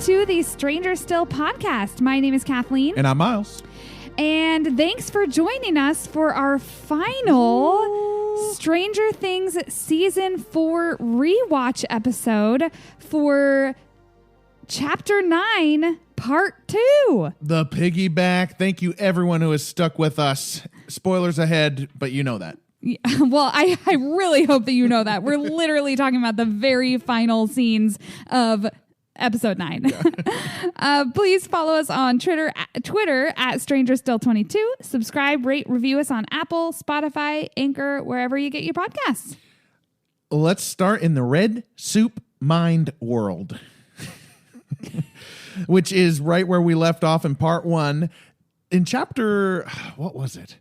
to the Stranger Still podcast. My name is Kathleen. And I'm Miles. And thanks for joining us for our final Stranger Things Season 4 Rewatch episode for Chapter 9, Part 2. The PiggyBack. Thank you, everyone who has stuck with us. Spoilers ahead, but you know that. Yeah, well, I really hope that you know that. We're literally talking about the very final scenes of Episode 9. Please follow us on Twitter at StrangerStill22. Subscribe, rate, review us on Apple, Spotify, Anchor, wherever you get your podcasts. Let's start in the Red Soup Mind world, which is right where we left off in Part 1. In chapter, what was it?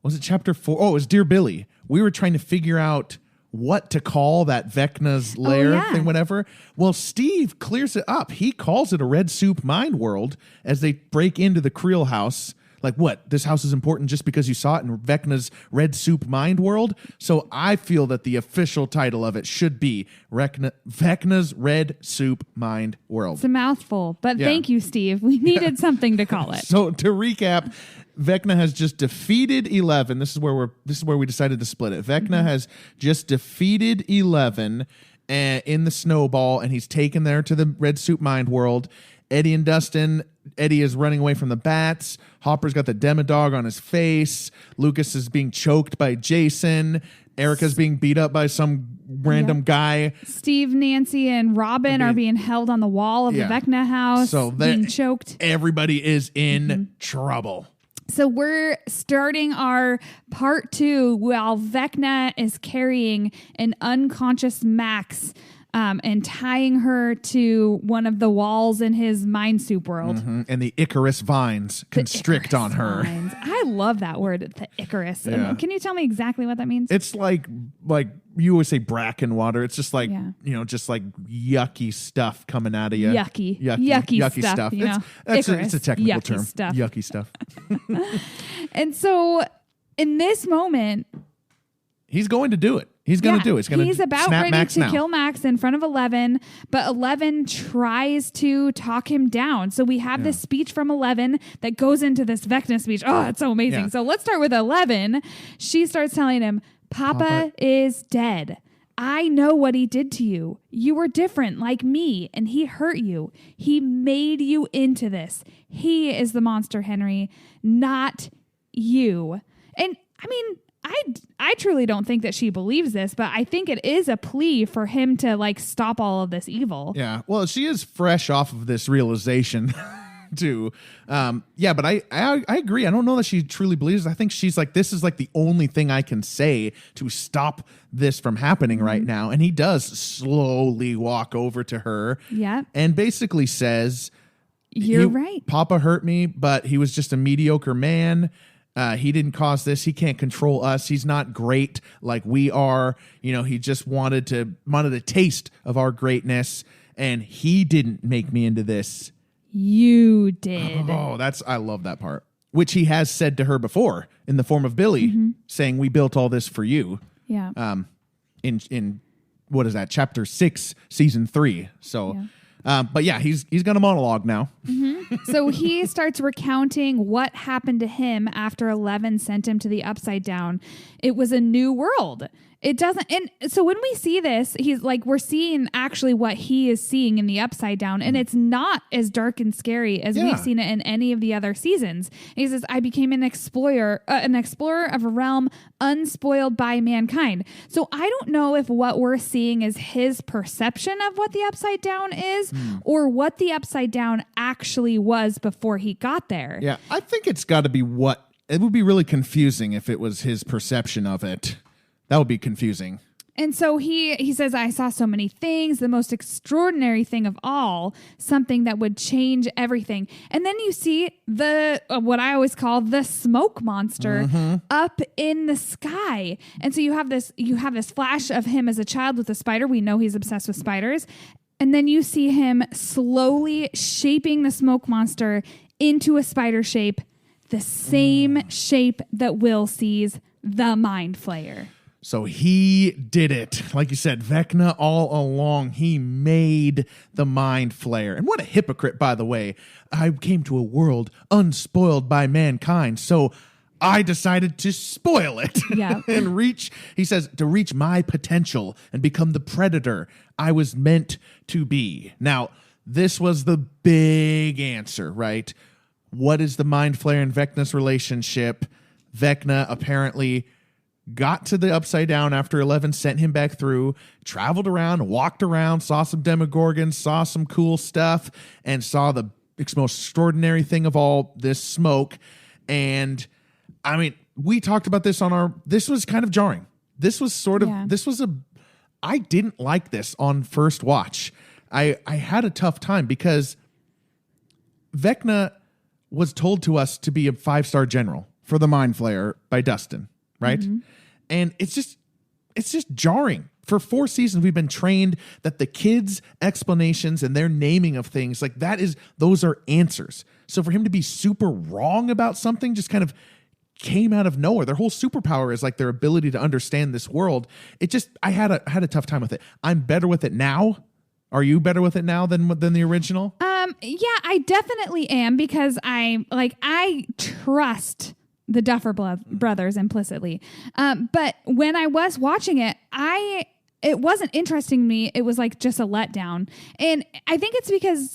Was it chapter 4? Oh, it was Dear Billy. We were trying to figure out what to call that Vecna's lair thing, whatever. Well, Steve clears it up. He calls it a Red Soup Mind world as they break into the Creel house. Like, what? This house is important just because you saw it in Vecna's Red Soup Mind world? So I feel that the official title of it should be Vecna's Red Soup Mind world. It's a mouthful, but thank you, Steve. We needed something to call it. So to recap, Vecna has just defeated 11. This is where we decided to split it. Vecna has just defeated 11 in the snowball, and he's taken there to the Red Soup Mind world. Eddie and Dustin. Eddie is running away from the bats. Hopper's got the Demodog on his face. Lucas is being choked by Jason. Erica's being beat up by some random guy. Steve, Nancy, and Robin are being held on the wall of the Vecna house, being choked. Everybody is in trouble. So we're starting our part 2 while Vecna is carrying an unconscious Max and tying her to one of the walls in his mind soup world. Mm-hmm. And the Icarus vines constrict on her. Vines. I love that word, the Icarus. Yeah. Can you tell me exactly what that means? It's like you always say bracken water. It's just like, just like yucky stuff coming out of you. Yucky stuff. It's a technical term. Stuff. Yucky stuff. And so in this moment, he's going to do it. He's going to do it. He's about ready to kill Max in front of 11, but 11 tries to talk him down. So we have this speech from 11 that goes into this Vecna speech. Oh, it's so amazing. Yeah. So let's start with 11. She starts telling him, Papa is dead. I know what he did to you. You were different like me, and he hurt you. He made you into this. He is the monster, Henry, not you. And I mean, I truly don't think that she believes this, but I think it is a plea for him to stop all of this evil. Yeah. Well, she is fresh off of this realization too. But I agree. I don't know that she truly believes it. I think she's like, this is like the only thing I can say to stop this from happening right now. And he does slowly walk over to her and basically says, You're right. Papa hurt me, but he was just a mediocre man. He didn't cause this. He can't control us. He's not great like we are. He just wanted a taste of our greatness, and he didn't make me into this. You did. Oh, I love that part. Which he has said to her before in the form of Billy, saying, "We built all this for you." Yeah. In what is that? Chapter 6, season 3. So. Yeah. But yeah, he's going to monologue now. So he starts recounting what happened to him after 11 sent him to the Upside Down. It was a new world. It doesn't. And so when we see this, he's like, we're seeing actually what he is seeing in the Upside Down. And it's not as dark and scary as we've seen it in any of the other seasons. He says, I became an explorer of a realm unspoiled by mankind. So I don't know if what we're seeing is his perception of what the Upside Down is or what the Upside Down actually was before he got there. Yeah, I think it's got to be it would be really confusing if it was his perception of it. That would be confusing. And so he says, I saw so many things, the most extraordinary thing of all, something that would change everything. And then you see what I always call the smoke monster up in the sky. And so you have this flash of him as a child with a spider. We know he's obsessed with spiders. And then you see him slowly shaping the smoke monster into a spider shape, the same shape that Will sees the Mind Flayer. So he did it. Like you said, Vecna all along, he made the Mind Flayer. And what a hypocrite, by the way. I came to a world unspoiled by mankind, so I decided to spoil it. Yeah. And he says, to reach my potential and become the predator I was meant to be. Now, this was the big answer, right? What is the Mind Flayer and Vecna's relationship? Vecna apparently got to the Upside Down after 11 sent him back through, traveled around, walked around, saw some Demogorgons, saw some cool stuff, and saw the most extraordinary thing of all, this smoke. And I mean, we talked about this this was kind of jarring. This was I didn't like this on first watch. I had a tough time because Vecna was told to us to be a 5-star general for the Mind Flayer by Dustin, right? Mm-hmm. And it's just jarring. For 4 seasons, we've been trained that the kids' explanations and their naming of things, like those are answers. So for him to be super wrong about something just kind of came out of nowhere. Their whole superpower is like their ability to understand this world. I had a tough time with it. I'm better with it now. Are you better with it now than the original? Yeah, I definitely am, because I trust the Duffer brothers implicitly. But when I was watching it, it wasn't interesting to me. It was like just a letdown. And I think it's because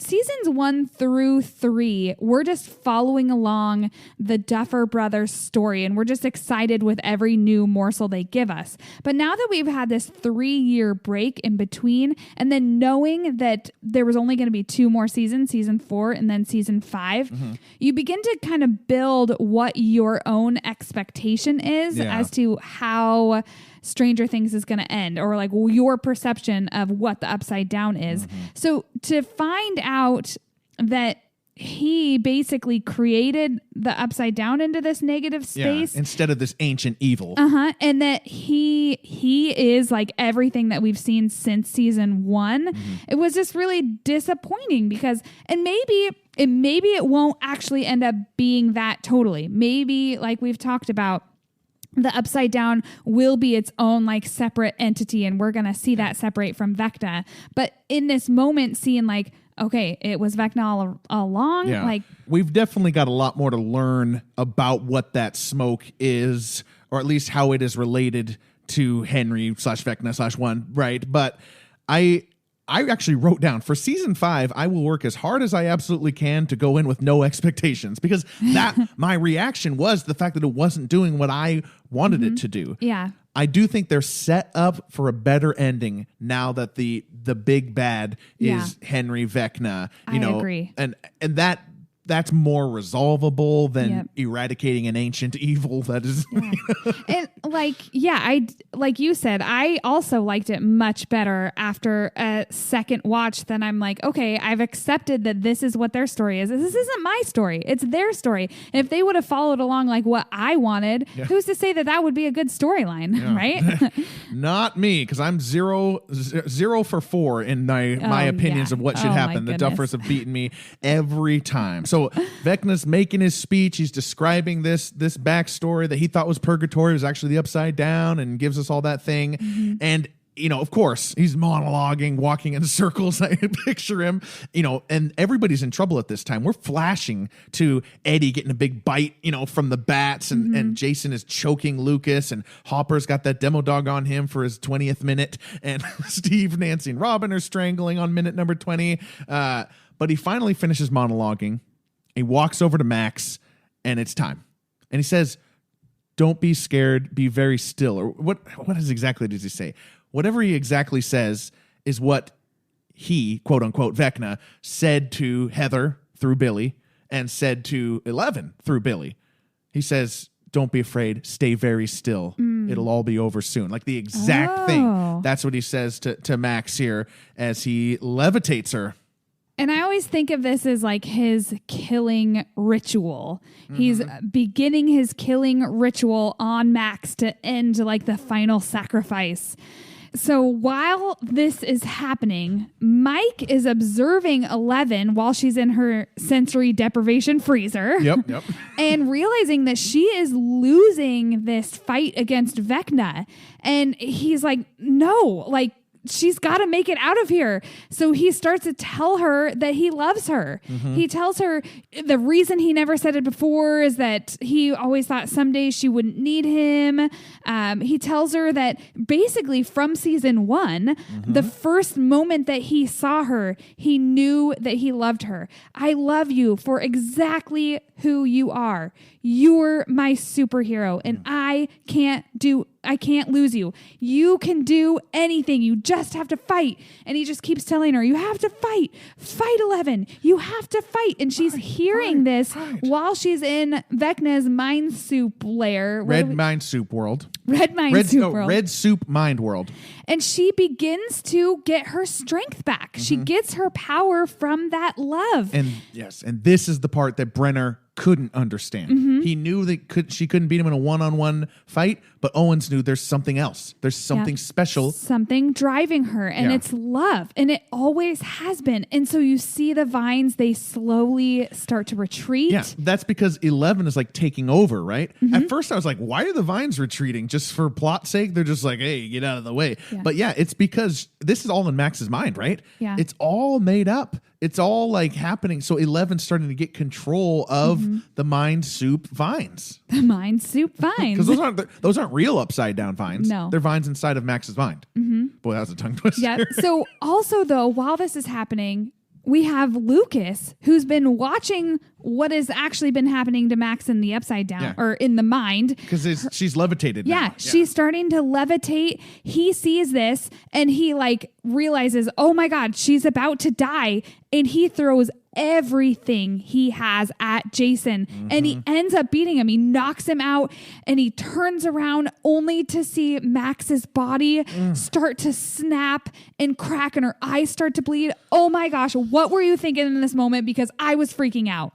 seasons 1 through 3, we're just following along the Duffer brothers story, and we're just excited with every new morsel they give us. But now that we've had this 3-year break in between, and then knowing that there was only going to be 2 more seasons, season 4 and then season 5, you begin to kind of build what your own expectation is as to how Stranger Things is going to end, or like your perception of what the Upside Down is. So to find out that he basically created the Upside Down into this negative space instead of this ancient evil, and that he is like everything that we've seen since season 1, it was just really disappointing, because maybe it won't actually end up being that totally. Maybe, like we've talked about, the Upside Down will be its own like separate entity, and we're going to see that separate from Vecna. But in this moment, seeing like, okay, it was Vecna all along. Yeah. Like, we've definitely got a lot more to learn about what that smoke is, or at least how it is related to Henry / Vecna / 1, right? But I actually wrote down for season 5, I will work as hard as I absolutely can to go in with no expectations, because my reaction was the fact that it wasn't doing what I wanted it to do. Yeah. I do think they're set up for a better ending now that the big bad is Henry Vecna. I agree. And that's more resolvable than eradicating an ancient evil that is. And like you said, I also liked it much better after a second watch. Then I'm like, okay, I've accepted that this is what their story is. This isn't my story. It's their story. And if they would have followed along like what I wanted, who's to say that would be a good storyline, right? Not me, because I'm 0 for 4 in my opinions of what should happen. The Duffers have beaten me every time. So Vecna's making his speech. He's describing this backstory that he thought was purgatory was actually the Upside Down, and gives us all that thing. And of course, he's monologuing, walking in circles. I picture him, and everybody's in trouble at this time. We're flashing to Eddie getting a big bite, from the bats, and Jason is choking Lucas, and Hopper's got that demo dog on him for his 20th minute, and Steve, Nancy, and Robin are strangling on minute number 20. But he finally finishes monologuing. He walks over to Max, and it's time. And he says, "Don't be scared, be very still." Or what exactly does he say? Whatever he exactly says is what he, quote unquote, Vecna, said to Heather through Billy, and said to 11 through Billy. He says, "Don't be afraid, stay very still. It'll all be over soon." Like the exact thing. That's what he says to Max here as he levitates her. And I always think of this as like his killing ritual. He's beginning his killing ritual on Max to end like the final sacrifice. So while this is happening, Mike is observing 11 while she's in her sensory deprivation freezer. Yep. And realizing that she is losing this fight against Vecna. And he's like, no, like, she's got to make it out of here. So he starts to tell her that he loves her. He tells her the reason he never said it before is that he always thought someday she wouldn't need him. He tells her that basically from season 1, the first moment that he saw her, he knew that he loved her. I love you for exactly who you are. You're my superhero and I can't lose you. You can do anything. You just have to fight. And he just keeps telling her, you have to fight. Fight, 11. You have to fight. And she's hearing this while she's in Vecna's mind soup lair. Red mind soup world. Red soup mind world. And she begins to get her strength back. She gets her power from that love. And this is the part that Brenner couldn't understand. He knew that she couldn't beat him in a one-on-one fight, but Owens knew there's something else. There's something special. Something driving her, and it's love, and it always has been. And so you see the vines, they slowly start to retreat. Yeah, that's because 11 is like taking over, right? At first I was like, why are the vines retreating? Just for plot's sake? They're just like, hey, get out of the way. Yeah. But yeah, it's because this is all in Max's mind, right? Yeah. It's all made up. It's all like happening. So 11's starting to get control of the mind soup vines. The mind soup vines. Because those aren't real upside down vines. No. They're vines inside of Max's mind. Boy, that was a tongue twister. Yeah. So also though, while this is happening, we have Lucas, who's been watching what has actually been happening to Max in the upside down or in the mind. Because she's levitated now. Yeah, she's starting to levitate. He sees this and he like realizes, oh my God, she's about to die. And he throws everything he has at Jason and he ends up beating him. He knocks him out and he turns around only to see Max's body start to snap and crack and her eyes start to bleed. Oh my gosh, what were you thinking in this moment? Because I was freaking out.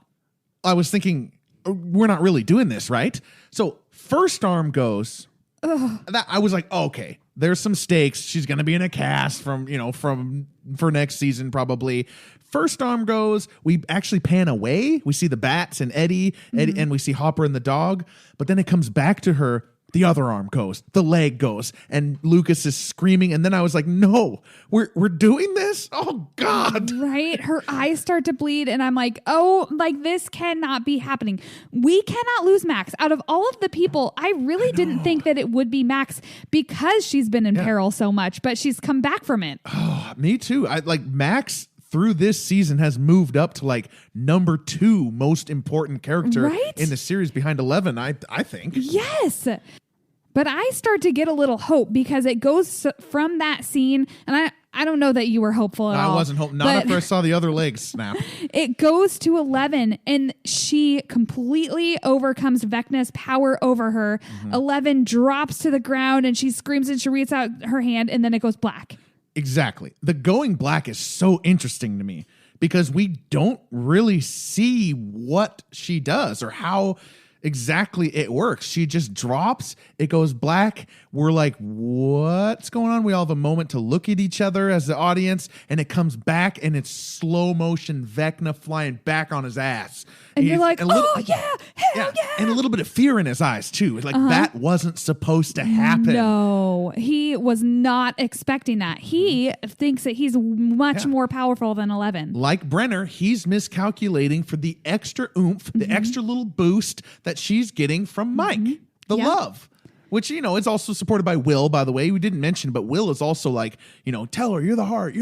I was thinking, we're not really doing this, right? So first arm goes. I was like, okay, there's some stakes. She's going to be in a cast for next season probably. First arm goes. We actually pan away. We see the bats and Eddie, and we see Hopper and the dog. But then it comes back to her. The other arm goes, the leg goes, and Lucas is screaming. And then I was like, no, we're doing this? Oh, God. Right? Her eyes start to bleed. And I'm like, oh, like this cannot be happening. We cannot lose Max. Out of all of the people, I really didn't think that it would be Max because she's been in peril so much, but she's come back from it. Oh, me too. Max through this season has moved up to like number 2 most important character in the series behind 11, I think. Yes. But I start to get a little hope because it goes from that scene, and I don't know that you were hopeful at all. I wasn't hopeful. Not after I saw the other legs snap. It goes to 11, and she completely overcomes Vecna's power over her. 11 drops to the ground, and she screams, and she reaches out her hand, and then it goes black. Exactly. The going black is so interesting to me because we don't really see what she does or how exactly it works. She just drops, it goes black. We're like, what's going on? We all have a moment to look at each other as the audience, and it comes back and it's slow motion Vecna flying back on his ass. And you're like, hell yeah. And a little bit of fear in his eyes too. Like that wasn't supposed to happen. No, he was not expecting that. He thinks that he's much more powerful than 11. Like Brenner, he's miscalculating for the extra oomph, the extra little boost that she's getting from Mike, the love. Which, is also supported by Will, by the way. We didn't mention, but Will is also like, tell her, you're the heart,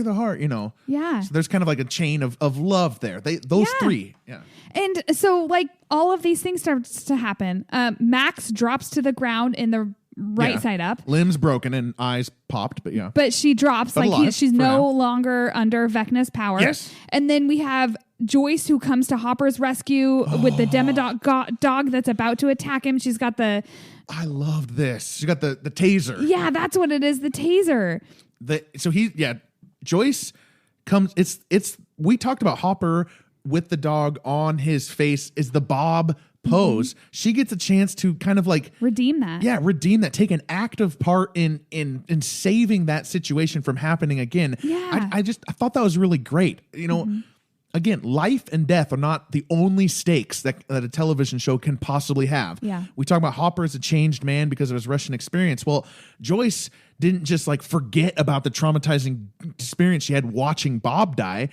Yeah. So there's kind of like a chain of love there. Those three. Yeah. And so, like, all of these things starts to happen. Max drops to the ground in the right side up. Limbs broken and eyes popped, but yeah. But she drops. But like, she's no longer under Vecna's power. Yes. And then we have Joyce, who comes to Hopper's rescue with the Demodog dog that's about to attack him. She's got the... I loved this. She got the taser. Yeah, that's what it is, the taser. Joyce comes, we talked about Hopper with the dog on his face is the Bob pose. She gets a chance to kind of like redeem that. Yeah, redeem that. Take an active part in saving that situation from happening again. Yeah. I thought that was really great. You know, again, life and death are not the only stakes that a television show can possibly have. Yeah. We talk about Hopper as a changed man because of his Russian experience. Well, Joyce didn't just like forget about the traumatizing experience she had watching Bob die.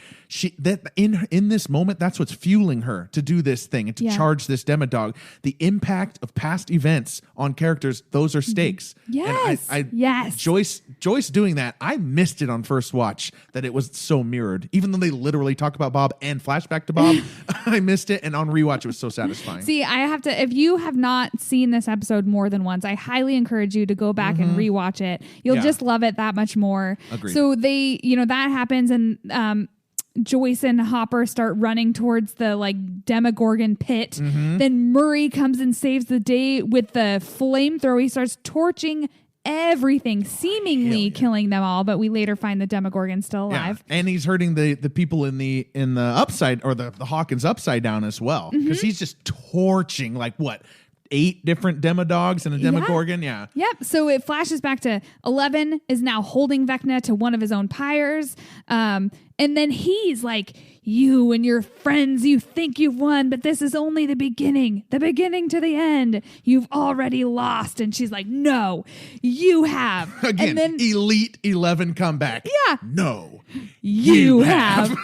In this moment, that's what's fueling her to do this thing and to charge this demodog. The impact of past events on characters, those are stakes. Yes. And yes. Joyce doing that, I missed it on first watch that it was so mirrored. Even though they literally talk about Bob and flashback to Bob, I missed it. And on rewatch, it was so satisfying. See, I have to, if you have not seen this episode more than once, I highly encourage you to go back and rewatch it. You'll just love it that much more. Agreed. So they, that happens and Joyce and Hopper start running towards the like Demogorgon pit. Then Murray comes and saves the day with the flamethrower. He starts torching everything, seemingly killing them all, but we later find the Demogorgon still alive. And he's hurting the people in the upside, or the Hawkins upside down as well, because he's just torching like what, 8 different demodogs and a Demogorgon. Yeah. Yep. So it flashes back to 11 is now holding Vecna to one of his own pyres. And then he's like, you and your friends, you think you've won, but this is only the beginning to the end. You've already lost. And she's like, no, you have. Again, and then, Elite 11 comeback. Yeah. No, you have.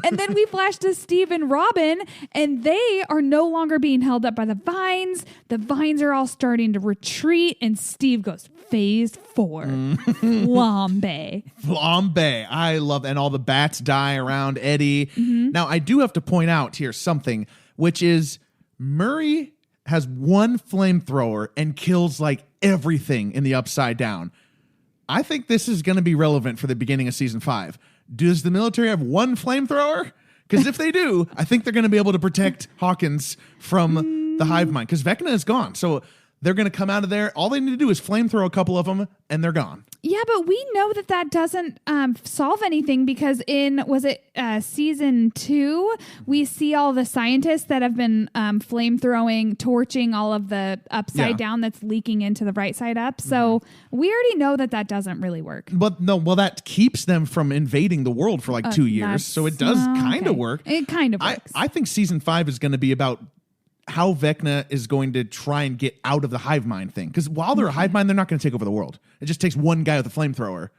And then we flash to Steve and Robin, and they are no longer being held up by the vines. The vines are all starting to retreat, and Steve goes, phase 4. Flambe. Flambe. I love that. And all the bats die around Eddie. Now, I do have to point out here something, which is Murray has one flamethrower and kills like everything in the Upside Down. I think this is going to be relevant for the beginning of season 5. Does the military have one flamethrower? Because if they do, I think they're going to be able to protect Hawkins from the hive mind, because Vecna is gone. So they're going to come out of there. All they need to do is flamethrow a couple of them, and they're gone. Yeah, but we know that doesn't solve anything, because in, season 2, we see all the scientists that have been flamethrowing, torching all of the upside down that's leaking into the right side up. So we already know that doesn't really work. But no, well, that keeps them from invading the world for like 2 years. So it does kind of work. It kind of works. I think season 5 is going to be about how Vecna is going to try and get out of the hive mind thing. Because while they're a hive mind, they're not going to take over the world. It just takes one guy with a flamethrower.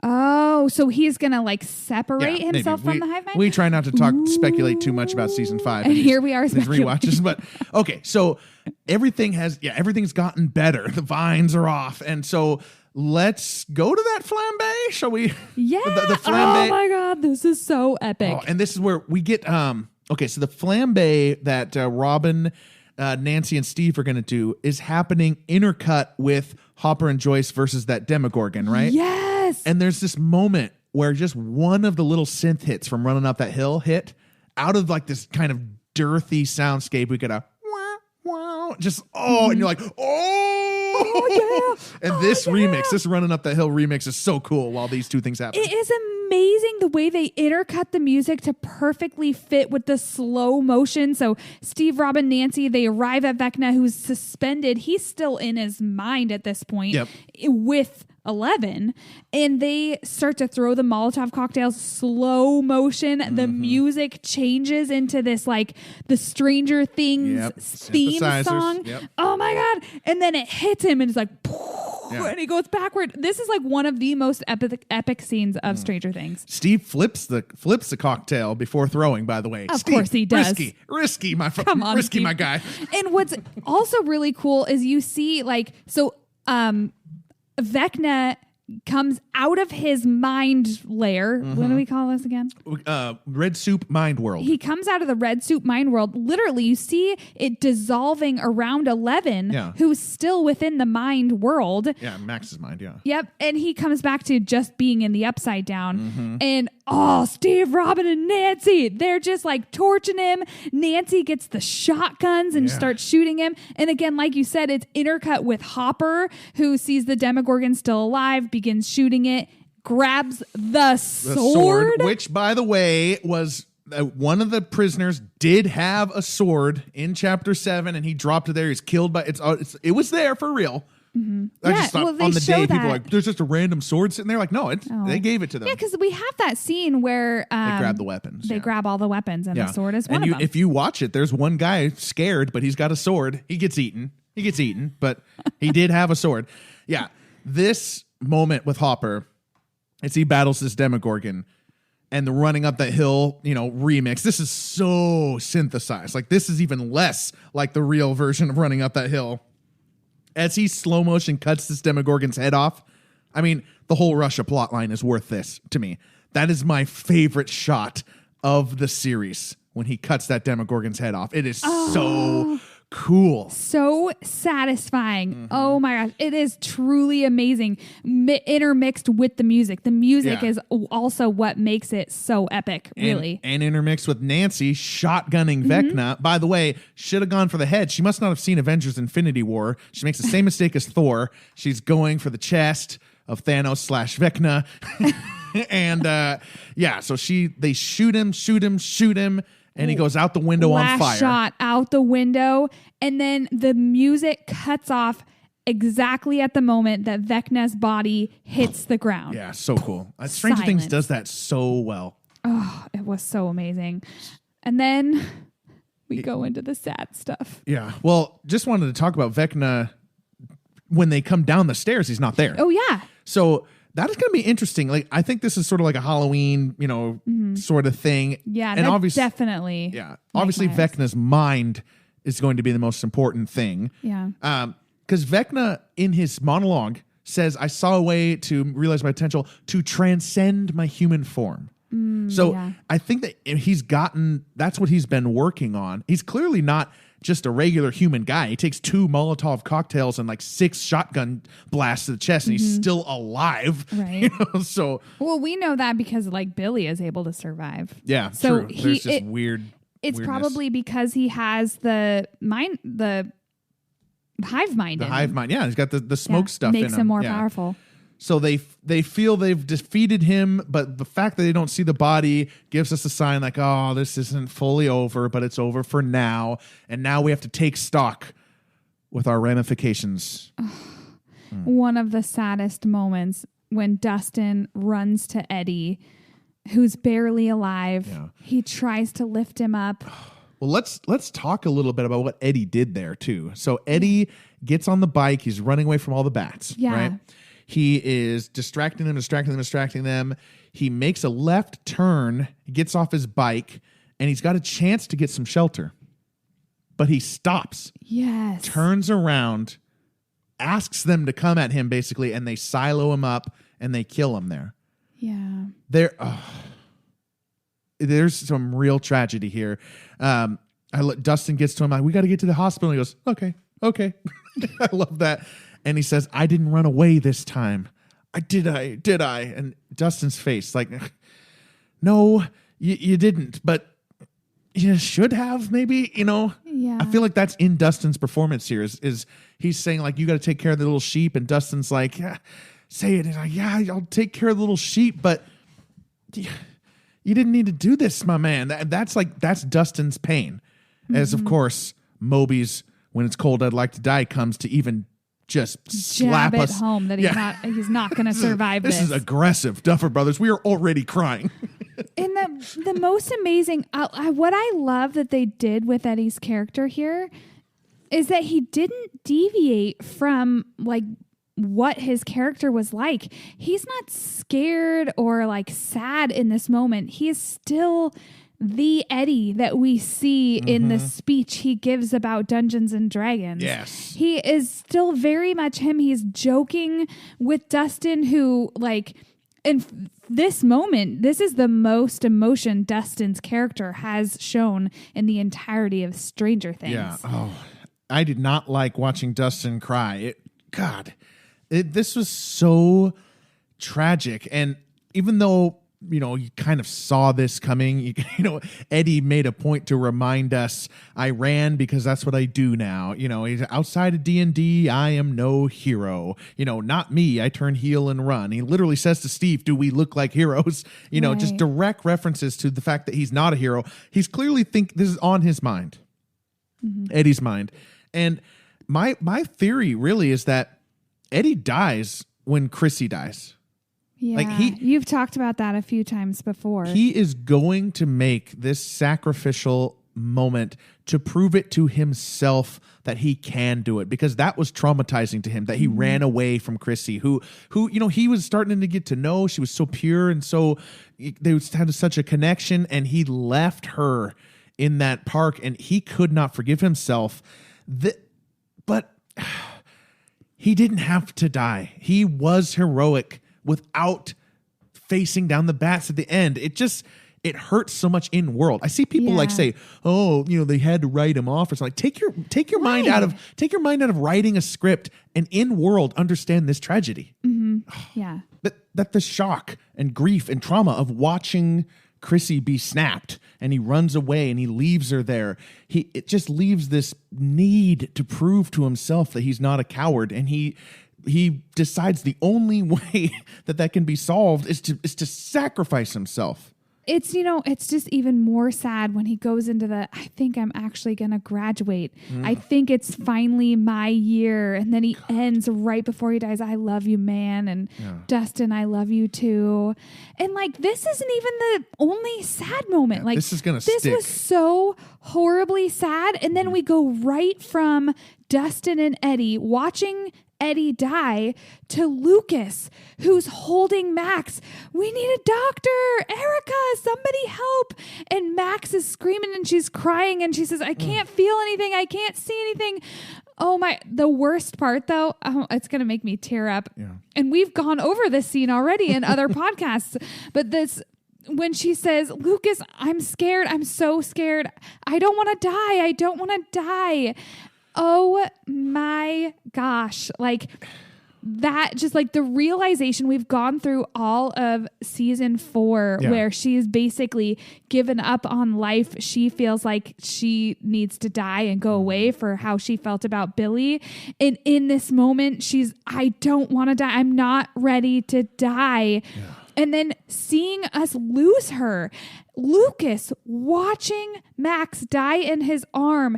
Oh, so he's going to like separate himself from the hive mind? We try not to speculate too much about season 5. And here we are speculating. Rewatches. But okay, so everything's gotten better. The vines are off. And so let's go to that flambe, shall we? Yeah. The flambe. Oh my God, this is so epic. Oh, and this is where we get... Okay, so the flambe that Robin, Nancy, and Steve are going to do is happening intercut with Hopper and Joyce versus that Demogorgon, right? Yes. And there's this moment where just one of the little synth hits from Running Up That Hill hit out of like this kind of dearthy soundscape. We get a wow, wow, just and you're like, oh yeah. And this remix, this Running Up That Hill remix is so cool while these two things happen. It is amazing the way they intercut the music to perfectly fit with the slow motion. So Steve, Robin, Nancy, they arrive at Vecna, who's suspended. He's still in his mind at this point with 11, and they start to throw the Molotov cocktails, slow motion. The music changes into this like the Stranger Things theme song. Oh my God. And then it hits him and it's like, and he goes backward. This is like one of the most epic scenes of Stranger Things. Steve flips the cocktail before throwing, by the way. Of course he does. Risky, my friend. Come on, risky, Steve. my guy. And what's also really cool is you see Vecna comes out of his mind lair. What do we call this again? Red Soup Mind World. He comes out of the Red Soup Mind World. Literally, you see it dissolving around 11, who's still within the mind world. Yeah, Max's mind, yeah. Yep, and he comes back to just being in the Upside Down. And Steve, Robin, and Nancy, they're just like torching him. Nancy gets the shotguns and starts shooting him. And again, like you said, it's intercut with Hopper, who sees the Demogorgon still alive, begins shooting it, grabs the sword. Which, by the way, was one of the prisoners did have a sword in chapter 7, and he dropped it there. He's killed by it was there for real. Mm-hmm. I just thought on the day people were like, there's just a random sword sitting there. Like, no, they gave it to them. Yeah, because we have that scene where they grab the weapons. They grab all the weapons, and the sword is one of them. If you watch it, there's one guy scared, but he's got a sword. He gets eaten, but he did have a sword. Yeah, this moment with Hopper, as he battles this Demogorgon, and the running up that hill, remix. This is so synthesized. Like, this is even less like the real version of running up that hill. As he slow motion cuts this Demogorgon's head off, I mean, the whole Russia plotline is worth this to me. That is my favorite shot of the series when he cuts that Demogorgon's head off. It is so cool. So satisfying. Mm-hmm. Oh my gosh. It is truly amazing. Intermixed with the music. The music is also what makes it so epic, really. And intermixed with Nancy shotgunning Vecna. By the way, should have gone for the head. She must not have seen Avengers Infinity War. She makes the same mistake as Thor. She's going for the chest of Thanos / Vecna. And so they shoot him. And he goes out the window on fire. Last shot out the window. And then the music cuts off exactly at the moment that Vecna's body hits the ground. Yeah, so cool. Stranger Things does that so well. Oh, it was so amazing. And then we go into the sad stuff. Yeah. Well, just wanted to talk about Vecna. When they come down the stairs, he's not there. Oh, yeah. So that is going to be interesting. Like, I think this is sort of like a Halloween, sort of thing. Yeah, and obviously, definitely. Yeah, obviously, Vecna's mind is going to be the most important thing. Yeah. Because Vecna, in his monologue, says, "I saw a way to realize my potential to transcend my human form." I think that that's what he's been working on. He's clearly not just a regular human guy. He takes 2 Molotov cocktails and 6 shotgun blasts to the chest, and he's still alive. Right. So well, we know that because Billy is able to survive. Yeah. So true. There's just weird. It's probably because he has the hive mind. The hive mind. Yeah, he's got the smoke stuff in him. Makes him more powerful. So they feel they've defeated him, but the fact that they don't see the body gives us a sign like, oh, this isn't fully over, but it's over for now. And now we have to take stock with our ramifications. One of the saddest moments when Dustin runs to Eddie, who's barely alive. Yeah. He tries to lift him up. Well, let's talk a little bit about what Eddie did there too. So Eddie gets on the bike. He's running away from all the bats. Yeah. Right? He is distracting them. He makes a left turn, gets off his bike, and he's got a chance to get some shelter. But he stops. Yes. Turns around, asks them to come at him, basically, and they silo him up, and they kill him there. Yeah. There's some real tragedy here. Dustin gets to him, like, we got to get to the hospital. And he goes, okay. I love that. And he says, I didn't run away this time. Did I? And Dustin's face, like, no, you didn't, but you should have, maybe, Yeah. I feel like that's in Dustin's performance here is he's saying, like, you got to take care of the little sheep. And Dustin's like, yeah, say it. And like, yeah, I'll take care of the little sheep, but you didn't need to do this, my man. That's Dustin's pain. Mm-hmm. As, of course, Moby's When It's Cold, I'd Like to Die comes to even just slap jab us it home that he's not going to survive this. This is aggressive, Duffer Brothers. We are already crying. And the most amazing, what I love that they did with Eddie's character here is that he didn't deviate from what his character was like. He's not scared or sad in this moment. He is still the Eddie that we see in the speech he gives about Dungeons and Dragons. Yes. He is still very much him. He's joking with Dustin, who in this moment, this is the most emotion Dustin's character has shown in the entirety of Stranger Things. Yeah. Oh, I did not like watching Dustin cry. This was so tragic. And even though you kind of saw this coming. Eddie made a point to remind us, I ran because that's what I do now. He's outside of D&D, I am no hero. Not me. I turn heel and run. He literally says to Steve, do we look like heroes? Right. Just direct references to the fact that he's not a hero. He's clearly this is on his mind, Eddie's mind. And my theory really is that Eddie dies when Chrissy dies. Yeah, you've talked about that a few times before. He is going to make this sacrificial moment to prove it to himself that he can do it, because that was traumatizing to him, that he ran away from Chrissy, who he was starting to get to know. She was so pure, and so they had such a connection, and he left her in that park, and he could not forgive himself. But he didn't have to die. He was heroic without facing down the bats at the end. It hurts so much in world. I see people say, "Oh, they had to write him off," or something. Take your mind out of writing a script, and in world understand this tragedy. Mm-hmm. Yeah, that the shock and grief and trauma of watching Chrissy be snapped, and he runs away and he leaves her there. It just leaves this need to prove to himself that he's not a coward, and he decides the only way that can be solved is to sacrifice himself. It's just even more sad when he goes into I think I'm actually going to graduate. I think it's finally my year. And then he ends right before he dies. I love you, man. And Dustin, I love you too. And this isn't even the only sad moment. This is going to stick. This was so horribly sad. And then we go right from Dustin and Eddie watching Eddie die to Lucas, who's holding Max. We need a doctor. Erica, somebody help. And Max is screaming and she's crying and she says, I can't feel anything. I can't see anything. Oh my, the worst part though, it's going to make me tear up. Yeah. And we've gone over this scene already in other podcasts, but when she says, Lucas, I'm scared. I'm so scared. I don't want to die. I don't want to die. Oh my gosh. That just the realization we've gone through all of season 4 where she's basically given up on life. She feels like she needs to die and go away for how she felt about Billy. And in this moment, I don't want to die. I'm not ready to die. Yeah. And then seeing us lose her, Lucas watching Max die in his arm,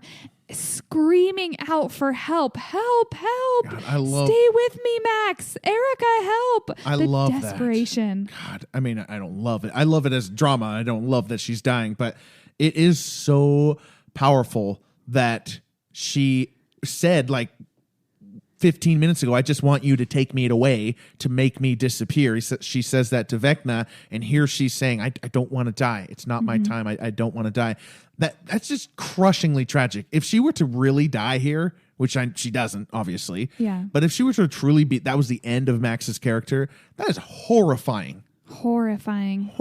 screaming out for help. God, stay with me, Max. Erica, help. I love desperation. That. God, I don't love it. I love it as drama. I don't love that she's dying, but it is so powerful that she said 15 minutes ago, I just want you to take me away to make me disappear. She says that to Vecna, and here she's saying, I don't want to die. It's not my time. I don't want to die. That's just crushingly tragic. If she were to really die here, which she doesn't, obviously. Yeah. But if she were to truly that was the end of Max's character, that is horrifying. Horrifying.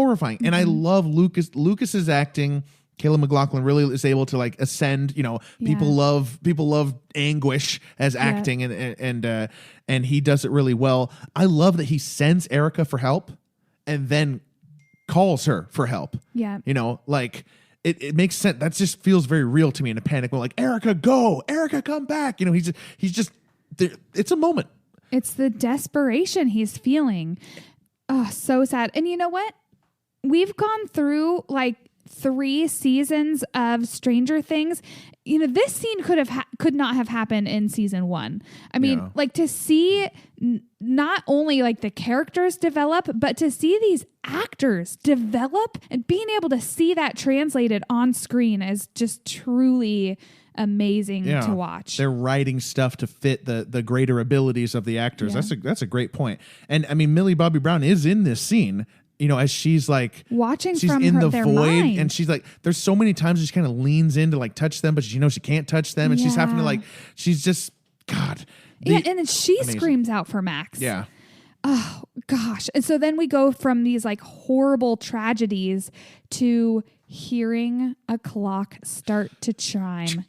And I love Lucas. Lucas's acting. Caleb McLaughlin really is able to ascend. People love Anguish as acting, and he does it really well. I love that he sends Erica for help, and then calls her for help. Yeah, it makes sense. That just feels very real to me in a panic. We're Erica, go! Erica, come back! He's just. It's a moment. It's the desperation he's feeling. Oh, so sad. And you know what? We've gone through 3 seasons of Stranger Things. This scene could not have happened in season 1. I mean, to see not only the characters develop, but to see these actors develop and being able to see that translated on screen is just truly amazing to watch. They're writing stuff to fit the greater abilities of the actors. Yeah. That's a great point. And Millie Bobby Brown is in this scene. As she's watching she's from in the their void, mind. and she's there's so many times she kind of leans in to touch them, but she can't touch them, and she's having to she's just God. And then she screams out for Max. Yeah. Oh gosh. And so then we go from these horrible tragedies to hearing a clock start to chime.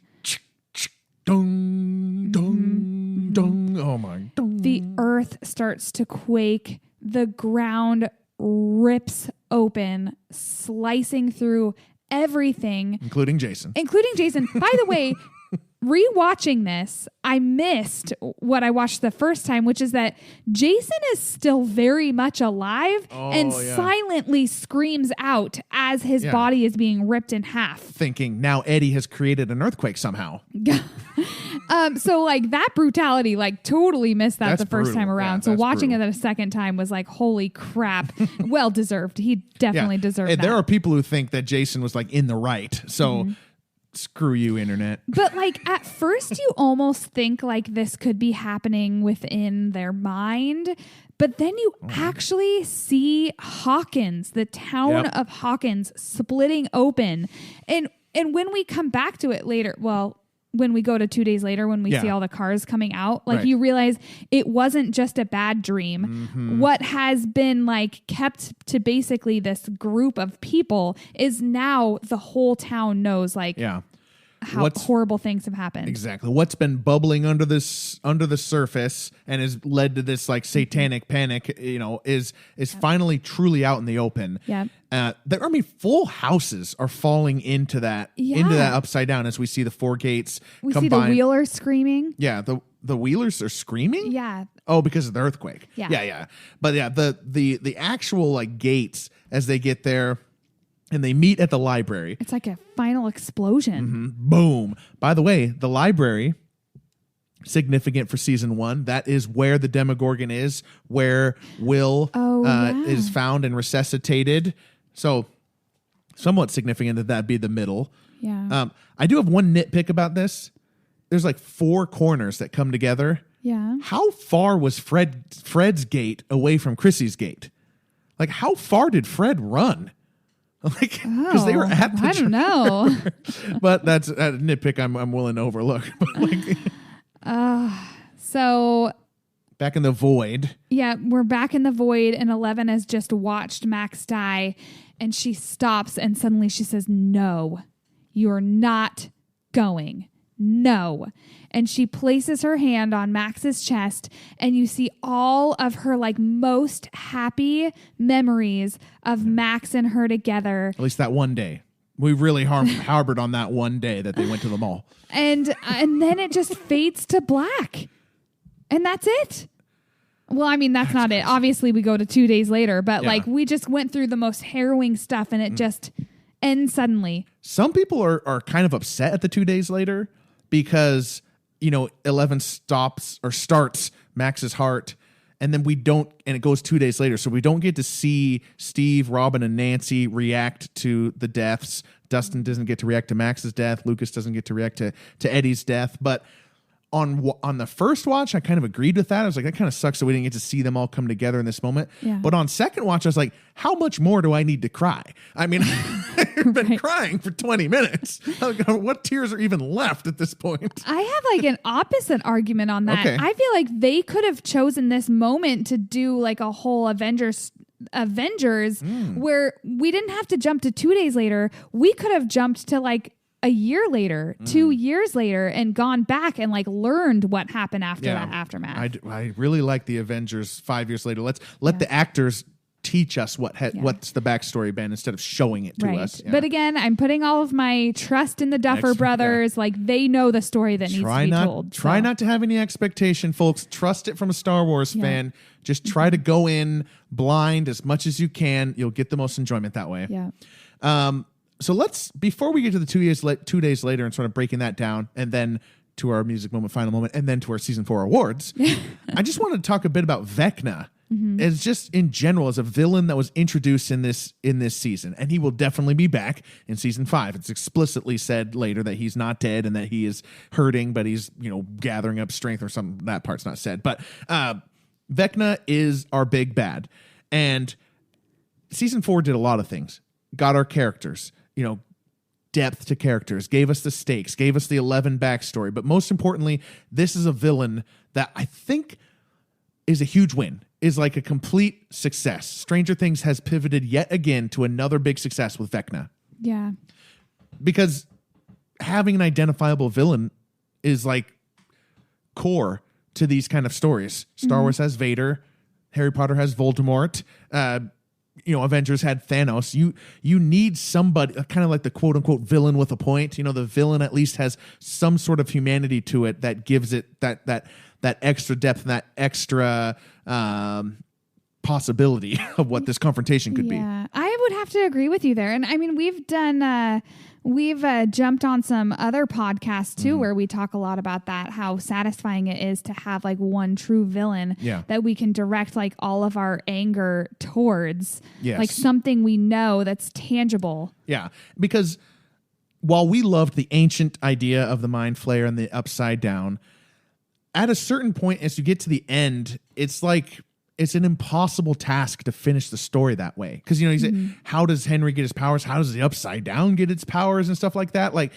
Dong, dong, dong. Oh my. Dong. The earth starts to quake. The ground rips open, slicing through everything. Including Jason. By the way, rewatching this, I missed what I watched the first time, which is that Jason is still very much alive and silently screams out as his body is being ripped in half. Thinking now Eddie has created an earthquake somehow. So like that brutality, like totally missed that the first time around. So watching it a second time was like, holy crap. Well deserved. He definitely deserved that. There are people who think that Jason was like in the right. So screw you, internet. But like at first you almost think like this could be happening within their mind. But then you actually see Hawkins, the town of Hawkins, splitting open. And when we come back to it later, when we go to 2 days later, when we see all the cars coming out, like you realize it wasn't just a bad dream. Mm-hmm. What has been like kept to basically this group of people is now the whole town knows like how horrible things have happened. Exactly. What's been bubbling under the surface and has led to this like satanic panic, is finally truly out in the open. Yeah. Full houses are falling into that upside down as we see the four gates. We see the Wheelers screaming. Yeah. The Wheelers are screaming. Yeah. Oh, because of the earthquake. Yeah. Yeah. But yeah, the actual like gates as they get there. And they meet at the library. It's like a final explosion. Mm-hmm. Boom. By the way, the library, significant for season 1. That is where the Demogorgon is, where Will is found and resuscitated. So somewhat significant that be the middle. Yeah. I do have one nitpick about this. There's like 4 corners that come together. Yeah. How far was Fred's gate away from Chrissy's gate? Like, how far did Fred run? Like, because they were at the I don't know. But that's a nitpick I'm willing to overlook. So back in the void. Yeah, we're back in the void, and 11 has just watched Max die, and she stops, and suddenly she says, "No, you're not going. No." And she places her hand on Max's chest, and you see all of her like most happy memories of Max and her together. At least that one day. We really harbored on that one day that they went to the mall. And then it just fades to black. And that's it. Well, I mean, that's not it. Obviously, we go to 2 days later, but like we just went through the most harrowing stuff, and it just ends suddenly. Some people are kind of upset at the 2 days later because 11 starts Max's heart, and then it goes 2 days later. So we don't get to see Steve, Robin, and Nancy react to the deaths. Dustin doesn't get to react to Max's death. Lucas doesn't get to react to Eddie's death. But on the first watch, I kind of agreed with that. I was like, that kind of sucks that we didn't get to see them all come together in this moment. Yeah. But on second watch, I was like, how much more do I need to cry? I mean, I've been crying for 20 minutes. What tears are even left at this point? I have like an opposite argument on that. Okay. I feel like they could have chosen this moment to do like a whole Avengers where we didn't have to jump to 2 days later. We could have jumped to like a year later, 2 years later, and gone back and like learned what happened after that aftermath. I really like the Avengers 5 years later. Let the actors teach us what's the backstory been instead of showing it to us. Yeah. But again, I'm putting all of my trust in the Duffer brothers. Yeah. Like they know the story that needs to be told. Try not to have any expectation, folks. Trust it from a Star Wars fan. Just try to go in blind as much as you can. You'll get the most enjoyment that way. Yeah. So before we get to the 2 days later and sort of breaking that down, and then to our music moment, final moment, and then to our season 4 awards, I just wanted to talk a bit about Vecna. Mm-hmm. As just in general as a villain that was introduced in this season, and he will definitely be back in season 5. It's explicitly said later that he's not dead and that he is hurting, but he's gathering up strength or something. That part's not said, but Vecna is our big bad, and season 4 did a lot of things. Got our characters, depth to characters, gave us the stakes, gave us the 11 backstory, but most importantly, this is a villain that I think is a huge win. Is like a complete success. Stranger Things has pivoted yet again to another big success with Vecna. Yeah. Because having an identifiable villain is like core to these kind of stories. Star Wars has Vader. Harry Potter has Voldemort. Avengers had Thanos. You need somebody kind of like the quote unquote villain with a point. The villain at least has some sort of humanity to it that gives it that extra depth and that extra possibility of what this confrontation could be. I would have to agree with you there. And I mean, we've jumped on some other podcasts too, where we talk a lot about that, how satisfying it is to have like one true villain that we can direct like all of our anger towards, like something we know that's tangible. Yeah, because while we loved the ancient idea of the Mind Flayer and the Upside Down, at a certain point, as you get to the end, it's like it's an impossible task to finish the story that way. Because, you said, how does Henry get his powers? How does the Upside Down get its powers and stuff like that? Like,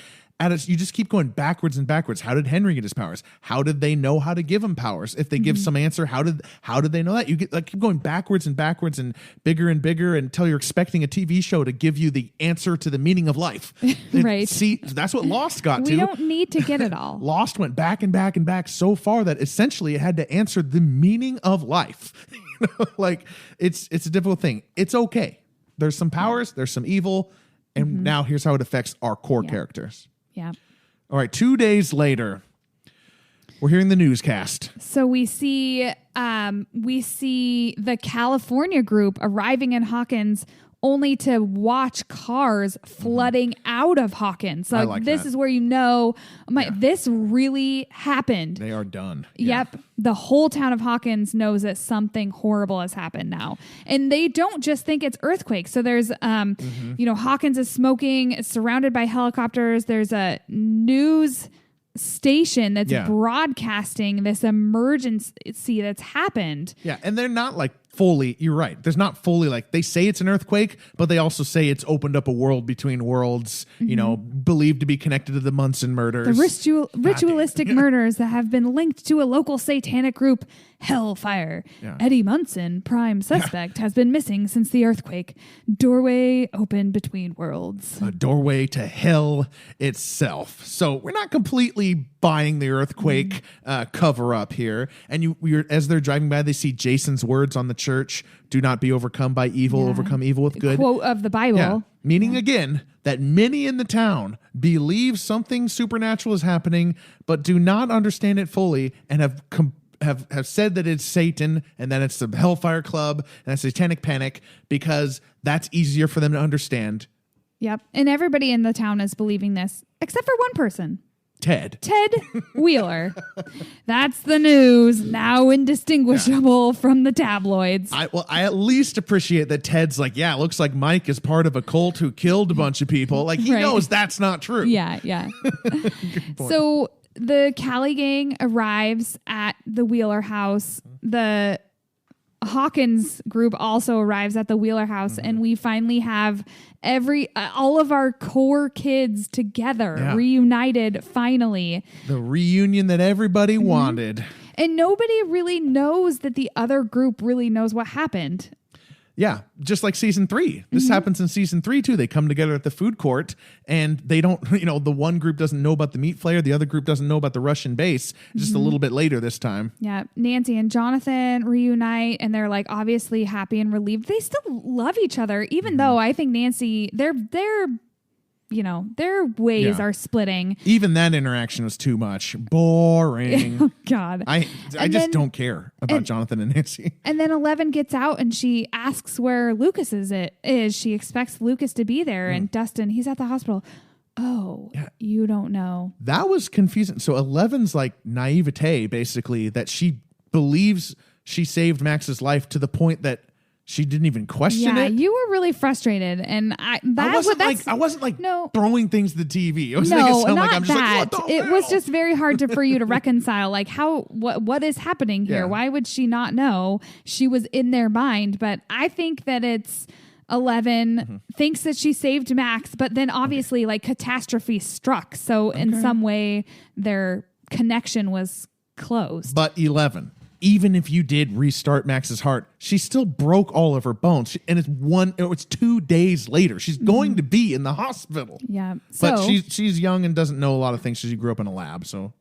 you just keep going backwards and backwards. How did Henry get his powers? How did they know how to give him powers? If they give some answer, how did they know that? You get keep going backwards and backwards and bigger until you're expecting a TV show to give you the answer to the meaning of life. Right. See, that's what Lost got to. We don't need to get it all. Lost went back and back and back so far that essentially it had to answer the meaning of life. Like it's a difficult thing. It's okay. There's some powers, there's some evil, and now here's how it affects our core characters. Yeah. All right. 2 days later, we're hearing the newscast. So we see the California group arriving in Hawkins, only to watch cars flooding out of Hawkins. So like this that. is where this really happened. They are done. Yep. The whole town of Hawkins knows that something horrible has happened now. And they don't just think it's earthquake. So there's, Hawkins is smoking, it's surrounded by helicopters. There's a news station that's broadcasting this emergency that's happened. Yeah. And they're not like fully, you're right. There's not fully like, they say it's an earthquake, but they also say it's opened up a world between worlds, believed to be connected to the Munson murders. The ritualistic murders that have been linked to a local satanic group, Hellfire. Yeah. Eddie Munson, prime suspect, has been missing since the earthquake. Doorway open between worlds. A doorway to hell itself. So we're not completely buying the earthquake cover up here. And as they're driving by, they see Jason's words on the church: "Do not be overcome by evil, overcome evil with good." Quote of the Bible. Yeah. Meaning again that many in the town believe something supernatural is happening, but do not understand it fully, and have said that it's Satan and that it's the Hellfire Club and it's Satanic Panic because that's easier for them to understand. Yep. And everybody in the town is believing this, except for one person. Ted Wheeler. That's the news, now indistinguishable from the tabloids. I at least appreciate that Ted's like, it looks like Mike is part of a cult who killed a bunch of people. Like, he knows that's not true. Yeah. So the Cali gang arrives at the Wheeler house. The Hawkins group also arrives at the Wheeler house, and we finally have all of our core kids together, reunited finally. The reunion that everybody wanted. And nobody really knows that the other group really knows what happened. Yeah, just like season 3. This happens in season 3 too. They come together at the food court, and they don't, the one group doesn't know about the meat flayer, the other group doesn't know about the Russian base. Just a little bit later this time. Yeah, Nancy and Jonathan reunite, and they're like obviously happy and relieved. They still love each other, even though I think Nancy, their ways are splitting. Even that interaction was too much. Boring. Oh, God. I just don't care about Jonathan and Nancy. And then 11 gets out and she asks where Lucas is. She expects Lucas to be there. And Dustin, he's at the hospital. Oh, you don't know. That was confusing. So 11's like naivete, basically, that she believes she saved Max's life to the point that she didn't even question it. Yeah, you were really frustrated, and I wasn't throwing things to the TV. I was It was just very hard for you to reconcile. Like, what is happening here? Yeah. Why would she not know? She was in their mind, but I think that it's 11 thinks that she saved Max, but then obviously like catastrophe struck. So in some way, their connection was closed. But 11. Even if you did restart Max's heart, she still broke all of her bones. And it's 2 days later. She's going to be in the hospital. Yeah. But she's young and doesn't know a lot of things. She grew up in a lab, so.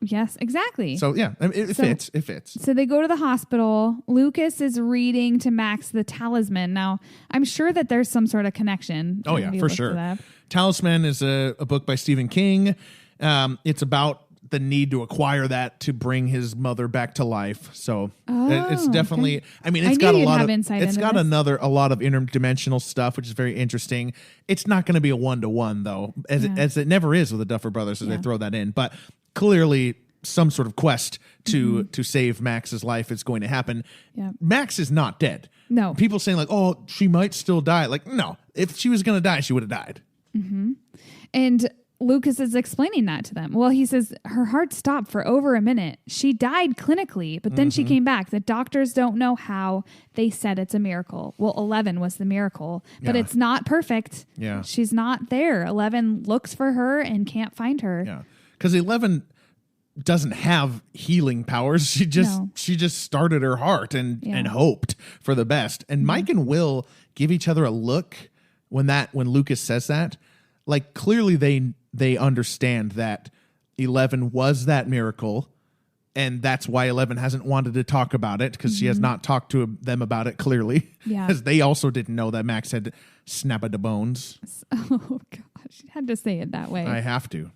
Yes, exactly. So yeah, I mean, it fits. It fits. So they go to the hospital. Lucas is reading to Max the Talisman. Now, I'm sure that there's some sort of connection. Oh yeah, for sure. Talisman is a book by Stephen King. It's about the need to acquire that to bring his mother back to life. So it's definitely, I mean, it's got a lot of, it's got a lot of interdimensional stuff, which is very interesting. It's not going to be a 1-to-1 though, as it never is with the Duffer Brothers, as they throw that in, but clearly some sort of quest to save Max's life is going to happen. Yeah. Max is not dead. No. People saying like, oh, she might still die. Like, no, if she was going to die, she would have died. Mm-hmm. And Lucas is explaining that to them. Well, he says her heart stopped for over a minute. She died clinically, but then she came back. The doctors don't know how. They said it's a miracle. Well, 11 was the miracle, but it's not perfect. Yeah. She's not there. 11 looks for her and can't find her. Yeah. Because 11 doesn't have healing powers. She just started her heart and hoped for the best. And Mike and Will give each other a look when Lucas says that. Like clearly they understand that 11 was that miracle, and that's why 11 hasn't wanted to talk about it, because she has not talked to them about it clearly. Yeah. Because they also didn't know that Max had snapped the bones. Oh gosh, you had to say it that way. I have to.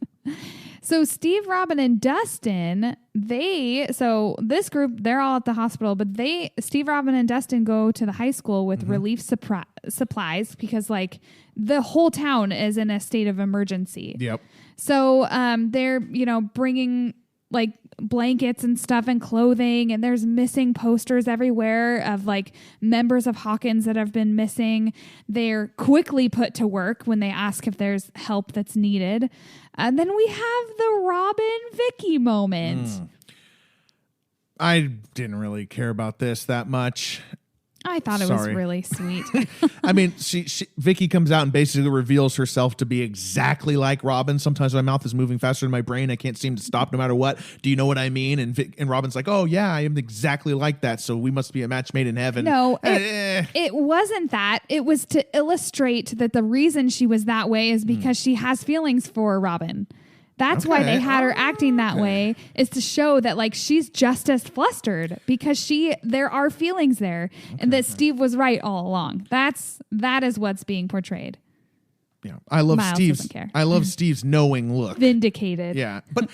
So Steve, Robin, and Dustin, this group, they're all at the hospital, but Steve, Robin, and Dustin go to the high school with relief supplies because like the whole town is in a state of emergency. Yep. So they're, bringing like blankets and stuff and clothing, and there's missing posters everywhere of like members of Hawkins that have been missing. They're quickly put to work when they ask if there's help that's needed. And then we have the Robin Vicky moment. I didn't really care about this that much. I thought it was really sweet. I mean, Vicky comes out and basically reveals herself to be exactly like Robin. Sometimes my mouth is moving faster than my brain. I can't seem to stop no matter what. Do you know what I mean? And Robin's like, oh yeah, I am exactly like that. So we must be a match made in heaven. No, it wasn't that. It was to illustrate that the reason she was that way is because she has feelings for Robin. That's why they had her acting that way, is to show that like she's just as flustered because there are feelings there, and that Steve was right all along. That is what's being portrayed. Yeah, I love Miles Steve's knowing look. Vindicated. Yeah, but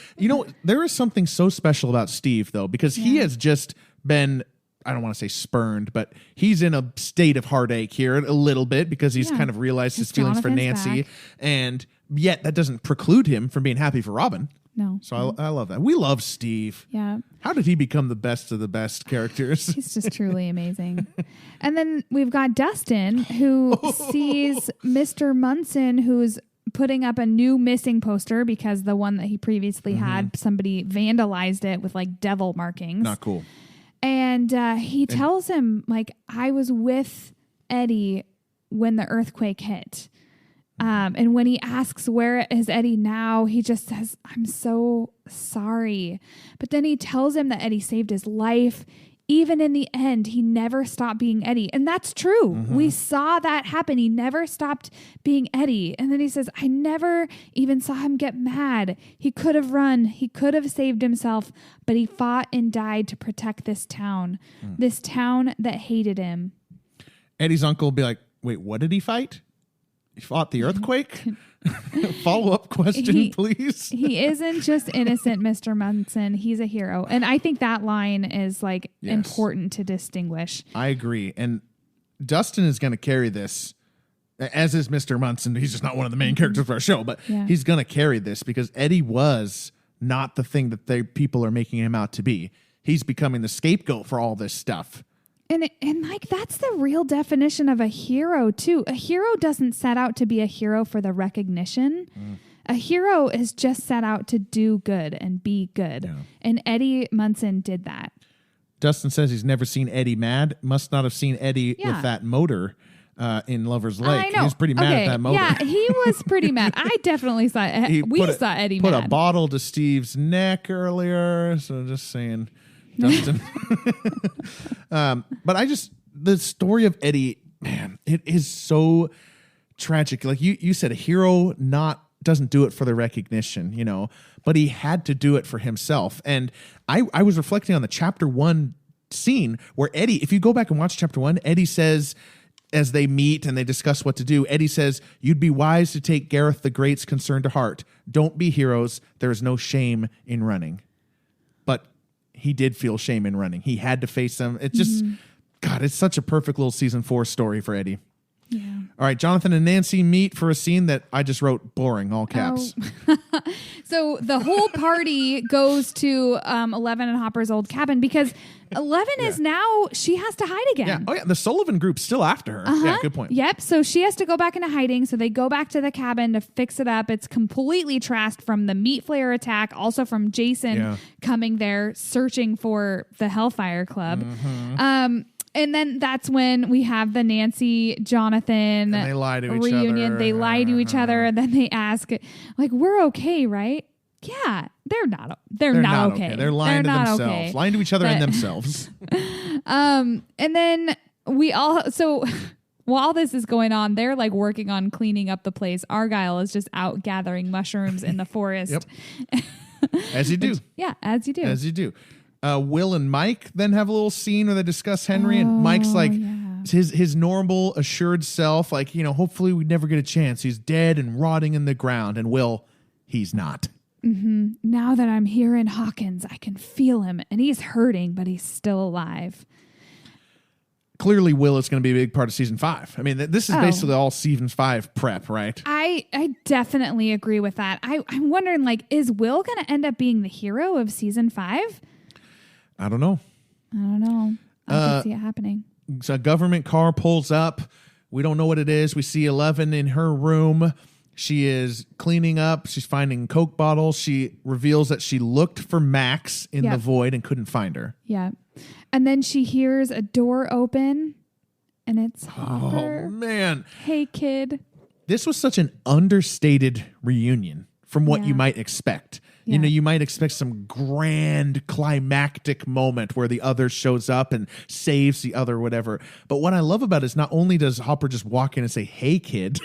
there is something so special about Steve though, because he has just been, I don't want to say spurned, but he's in a state of heartache here a little bit because he's kind of realized his feelings for Nancy, and yet that doesn't preclude him from being happy for Robin. No. So I love that. We love Steve. Yeah. How did he become the best of the best characters? He's just truly amazing. And then we've got Dustin, who sees Mr. Munson, who's putting up a new missing poster because the one that he previously had, somebody vandalized it with like devil markings. Not cool. And he tells him, like, I was with Eddie when the earthquake hit. And when he asks where is Eddie now, he just says, I'm so sorry. But then he tells him that Eddie saved his life. Even in the end, he never stopped being Eddie. And that's true. We saw that happen. He never stopped being Eddie. And then he says, I never even saw him get mad. He could have run. He could have saved himself, but he fought and died to protect this town that hated him. Eddie's uncle will be like, wait, what did he fight? He fought the earthquake? Follow-up question, please. He isn't just innocent, Mr. Munson. He's a hero. And I think that line is like important to distinguish. I agree. And Dustin is going to carry this, as is Mr. Munson. He's just not one of the main characters of our show, but he's going to carry this because Eddie was not the thing that people are making him out to be. He's becoming the scapegoat for all this stuff. And like, that's the real definition of a hero, too. A hero doesn't set out to be a hero for the recognition. A hero is just set out to do good and be good. Yeah. And Eddie Munson did that. Dustin says he's never seen Eddie mad. Must not have seen Eddie with that motor in Lover's Lake. He was pretty mad at that motor. Yeah, he was pretty mad. I definitely saw it. We saw Eddie mad. Put a bottle to Steve's neck earlier. So just saying... Dustin. But the story of Eddie, man, it is so tragic. Like you said, a hero not doesn't do it for the recognition, you know, but he had to do it for himself. And I was reflecting on the chapter 1 scene where Eddie, if you go back and watch chapter 1, Eddie says, as they meet and they discuss what to do, Eddie says, "You'd be wise to take Gareth the Great's concern to heart. Don't be heroes. There is no shame in running." But he did feel shame in running. He had to face them. It just, God, it's such a perfect little season 4 story for Eddie. Yeah. All right, Jonathan and Nancy meet for a scene that I just wrote boring, all caps. Oh. So the whole party goes to 11 and Hopper's old cabin because 11 is now, she has to hide again. Yeah. Oh, yeah. The Sullivan group's still after her. Yeah, good point. Yep. So she has to go back into hiding. So they go back to the cabin to fix it up. It's completely trashed from the meat flare attack, also from Jason coming there searching for the Hellfire Club. And then that's when we have the Nancy Jonathan and they lie to reunion. Each other. They lie to each other, and then they ask, like, "We're okay, right?" Yeah, they're not. They're not okay. They're lying to themselves, okay. lying to each other and themselves. And then we all while this is going on, they're like working on cleaning up the place. Argyle is just out gathering mushrooms in the forest. As you do. As you do. As you do. Will and Mike then have a little scene where they discuss Henry, and Mike's like his normal assured self, like, you know, hopefully we never get a chance. He's dead and rotting in the ground. And Will, he's not. Now that I'm here in Hawkins, I can feel him, and he's hurting, but he's still alive. Clearly, Will is going to be a big part of season 5. I mean, this is basically all season 5 prep, right? I definitely agree with that. I'm wondering, like, is Will going to end up being the hero of season 5? I don't know. I can see it happening. So a government car pulls up. We don't know what it is. We see 11 in her room. She is cleaning up. She's finding Coke bottles. She reveals that she looked for Max in the void and couldn't find her. Yeah. And then she hears a door open, and it's Hopper. Oh, man. Hey, kid. This was such an understated reunion from what you might expect. You know, you might expect some grand climactic moment where the other shows up and saves the other, whatever. But what I love about it is not only does Hopper just walk in and say, "Hey, kid,"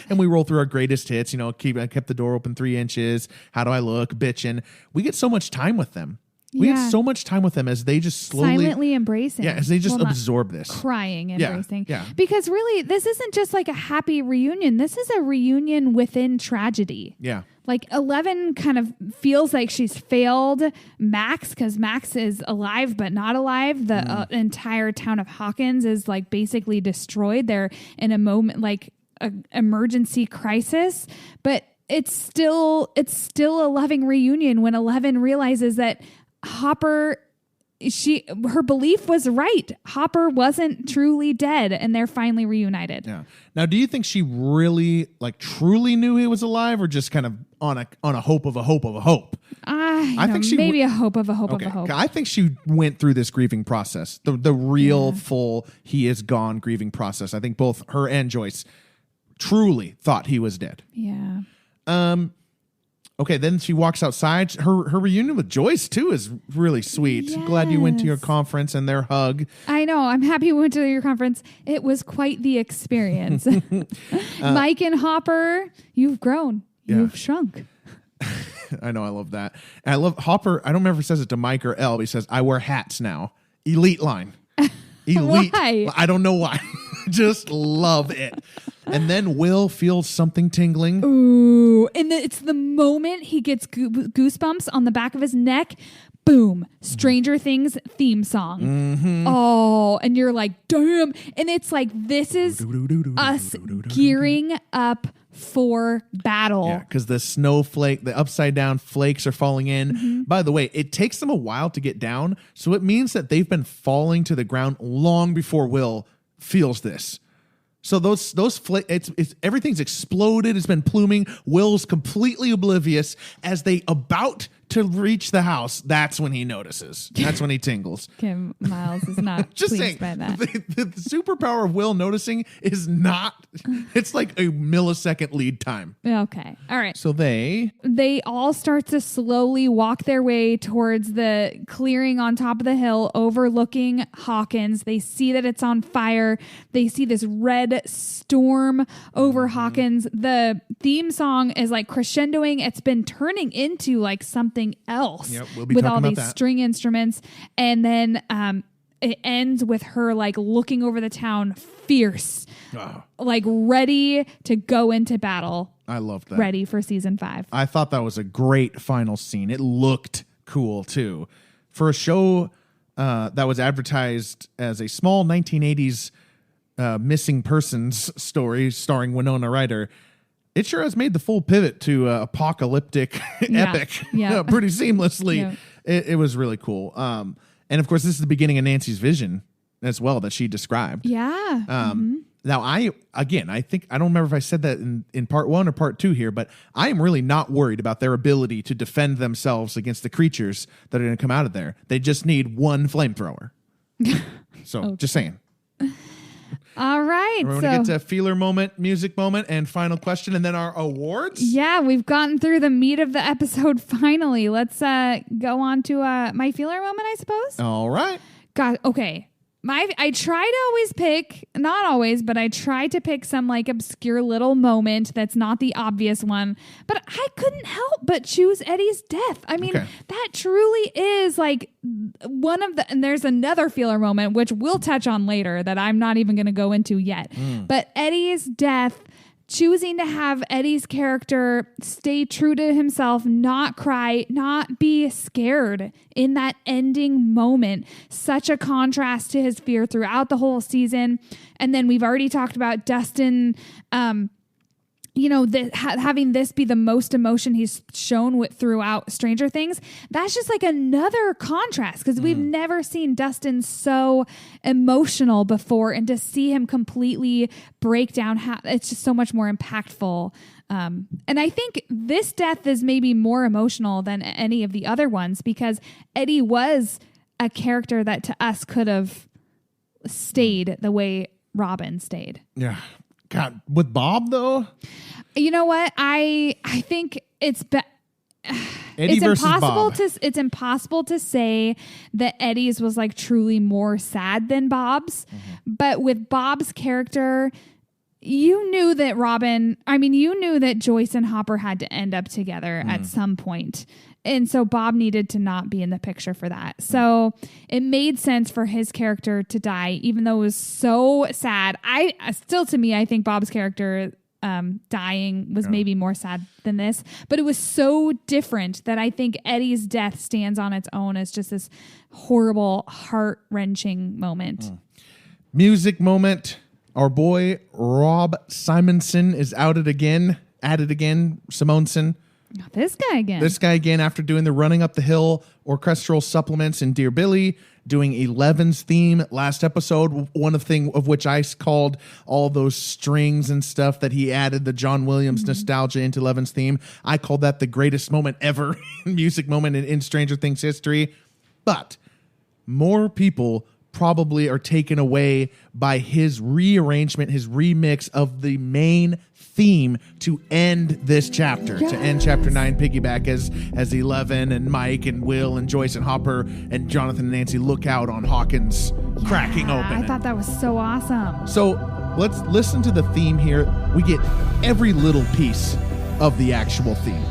and we roll through our greatest hits, you know, I kept the door open 3 inches. How do I look? Bitchin'. We get so much time with them. We get so much time with them as they just slowly silently embracing. Yeah, as they just absorb this. Crying, embracing. Yeah. Because really, this isn't just like a happy reunion. This is a reunion within tragedy. Yeah. Like 11 kind of feels like she's failed Max because Max is alive but not alive. The entire town of Hawkins is like basically destroyed. They're in a moment like an emergency crisis, but it's still a loving reunion when 11 realizes that Hopper, her belief was right. Hopper wasn't truly dead, and they're finally reunited. Yeah. Now, do you think she really, like, truly knew he was alive, or just kind of on a hope of a hope of a hope? I think she maybe a hope of a hope of a hope. I think she went through this grieving process, the real full he is gone grieving process. I think both her and Joyce truly thought he was dead. Yeah. Okay, then she walks outside. Her reunion with Joyce, too, is really sweet. Yes. Glad you went to your conference and their hug. I know. I'm happy you went to your conference. It was quite the experience. Mike and Hopper, you've grown. You've shrunk. I know. I love that. And I love Hopper. I don't remember if he says it to Mike or Elle, but he says, "I wear hats now." Elite line. Elite. Why? I don't know why. Just love it. And then Will feels something tingling. Ooh. And it's the moment he gets goosebumps on the back of his neck. Boom. Stranger Things theme song. Mm-hmm. Oh, and you're like, damn. And it's like, this is us gearing up for battle. Yeah, because the snowflake, the upside down flakes are falling in. Mm-hmm. By the way, it takes them a while to get down. So it means that they've been falling to the ground long before Will feels this. So those it's everything's exploded. It's been pluming. Will's completely oblivious as they about to reach the house, that's when he notices. That's when he tingles. Kim Miles is not just pleased saying, by that. The superpower of Will noticing is not, it's like a millisecond lead time. Okay. All right. So they all start to slowly walk their way towards the clearing on top of the hill overlooking Hawkins. They see that it's on fire. They see this red storm over Hawkins. The theme song is like crescendoing. It's been turning into like something else with all these string instruments. And then it ends with her like looking over the town fierce, like ready to go into battle. I loved that. Ready for season 5. I thought that was a great final scene. It looked cool too. For a show that was advertised as a small 1980s missing persons story starring Winona Ryder, it sure has made the full pivot to apocalyptic epic pretty seamlessly. Yeah. It was really cool. And of course, this is the beginning of Nancy's vision as well that she described. Yeah. Now, I think, I don't remember if I said that in part 1 or part 2 here, but I am really not worried about their ability to defend themselves against the creatures that are going to come out of there. They just need one flamethrower. So, just saying. All right. We're going to get to feeler moment, music moment, and final question, and then our awards. Yeah, we've gotten through the meat of the episode finally. Let's go on to my feeler moment, I suppose. All right. God, okay. I try to always pick, not always, but I try to pick some like obscure little moment that's not the obvious one. But I couldn't help but choose Eddie's death. I mean, that truly is like one of the, and there's another feeler moment, which we'll touch on later that I'm not even going to go into yet. But Eddie's death, choosing to have Eddie's character stay true to himself, not cry, not be scared in that ending moment. Such a contrast to his fear throughout the whole season. And then we've already talked about Dustin, having this be the most emotion he's shown throughout Stranger Things. That's just like another contrast because we've never seen Dustin so emotional before, and to see him completely break down, it's just so much more impactful. And I think this death is maybe more emotional than any of the other ones because Eddie was a character that to us could have stayed the way Robin stayed. Yeah. God, with Bob though, you know what? I think it's Eddie versus impossible Bob. It's impossible to say that Eddie's was like truly more sad than Bob's, but with Bob's character, you knew that you knew that Joyce and Hopper had to end up together at some point. And so Bob needed to not be in the picture for that. So it made sense for his character to die, even though it was so sad. I think Bob's character dying was maybe more sad than this, but it was so different that I think Eddie's death stands on its own as just this horrible, heart-wrenching moment. Music moment. Our boy Rob Simonson is at it again. Simonson. This guy again after doing the Running Up the Hill orchestral supplements in Dear Billy, doing 11's theme last episode, one of which I called all those strings and stuff that he added, the John Williams nostalgia into 11's theme. I called that the greatest moment ever, music moment in Stranger Things history. But more people probably are taken away by his rearrangement, his remix of the main theme to end this chapter, to end chapter 9, Piggyback, as 11 and Mike and Will and Joyce and Hopper and Jonathan and Nancy look out on Hawkins cracking open. I thought that was so awesome. So let's listen to the theme here. We get every little piece of the actual theme.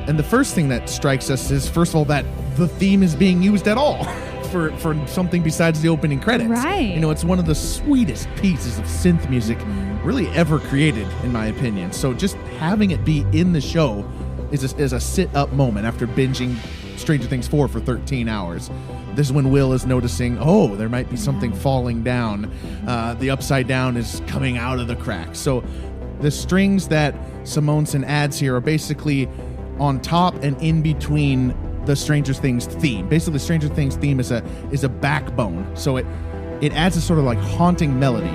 And the first thing that strikes us is, first of all, that the theme is being used at all. For something besides the opening credits. Right. It's one of the sweetest pieces of synth music really ever created, in my opinion. So just having it be in the show is a sit-up moment after binging Stranger Things 4 for 13 hours. This is when Will is noticing, there might be something falling down. The upside down is coming out of the crack. So the strings that Simonson adds here are basically on top and in between the Stranger Things theme. Basically, Stranger Things theme is a backbone. So it adds a sort of like haunting melody.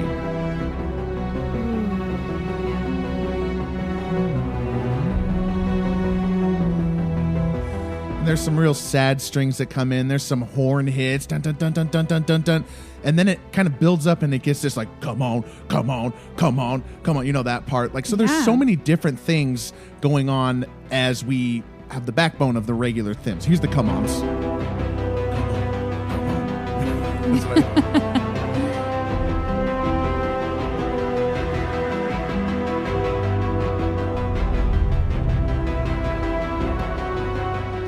There's some real sad strings that come in. There's some horn hits, dun dun dun dun dun dun dun dun, and then it kind of builds up and it gets this like, come on, come on, come on, come on. You know that part. Like, so there's so many different things going on as we have the backbone of the regular themes. Here's the come-ons. That's what I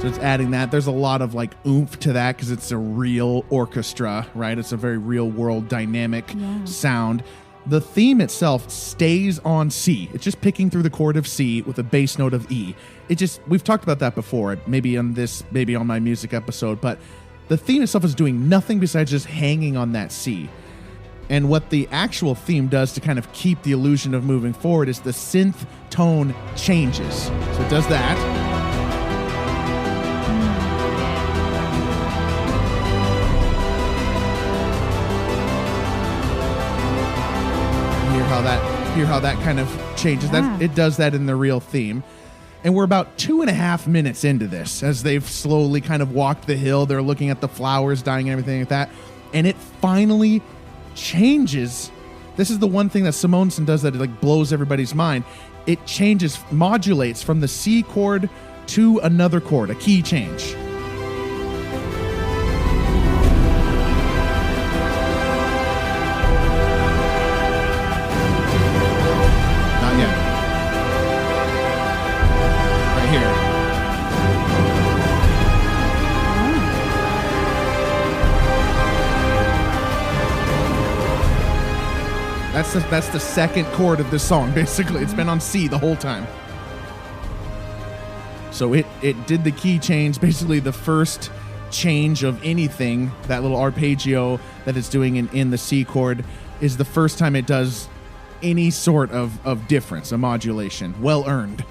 So it's adding that. There's a lot of like oomph to that because it's a real orchestra, right? It's a very real world dynamic sound. The theme itself stays on C. It's just picking through the chord of C with a bass note of E. We've talked about that before, maybe on my music episode, but the theme itself is doing nothing besides just hanging on that C. And what the actual theme does to kind of keep the illusion of moving forward is the synth tone changes. So it does that. Hear how that kind of changes. That it does that in the real theme. And we're about 2.5 minutes into this as they've slowly kind of walked the hill. They're looking at the flowers dying and everything like that. And it finally changes. This is the one thing that Simonson does that it like blows everybody's mind. It changes, modulates from the C chord to another chord, a key change. That's the second chord of this song, basically. It's been on C the whole time. So it did the key change, basically the first change of anything, that little arpeggio that it's doing in the C chord is the first time it does any sort of difference, a modulation. Well earned.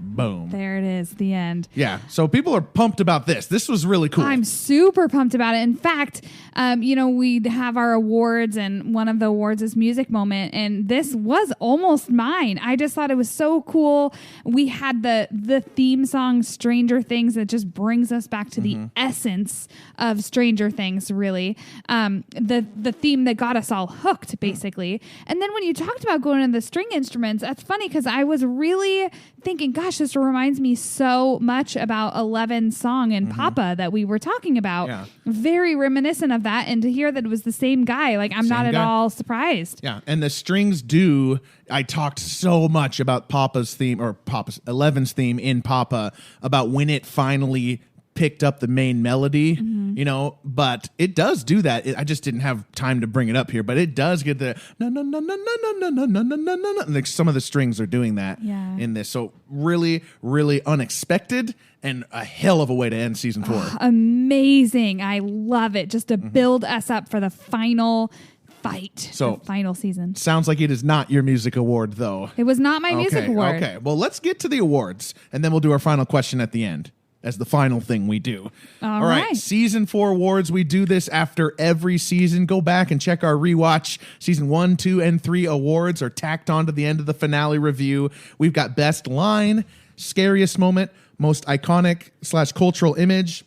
Boom. There it is, the end. Yeah, so people are pumped about this. This was really cool. I'm super pumped about it. In fact, we have our awards, and one of the awards is Music Moment, and this was almost mine. I just thought it was so cool. We had the theme song Stranger Things that just brings us back to the essence of Stranger Things, really. The theme that got us all hooked, basically. And then when you talked about going into the string instruments, that's funny because I was really thinking, gosh, this reminds me so much about 11's song in Papa that we were talking about. Yeah. Very reminiscent of that. And to hear that it was the same guy, like I'm not at all surprised. Yeah. And the strings I talked so much about Papa's theme or 11's theme in Papa about when it finally picked up the main melody, but it does do that. I just didn't have time to bring it up here, but it does get the no no no no no no no no no no no. Like some of the strings are doing that in this. So really, really unexpected and a hell of a way to end season 4. Amazing. I love it. Just to build us up for the final fight. So the final season. Sounds like it is not your music award though. It was not my music award. Okay. Well, let's get to the awards and then we'll do our final question at the end. As the final thing we do. All right. Season 4 awards. We do this after every season. Go back and check our Rewatch. Season 1, 2, and 3 awards are tacked on to the end of the finale review. We've got Best Line, Scariest Moment, Most Iconic / Cultural Image,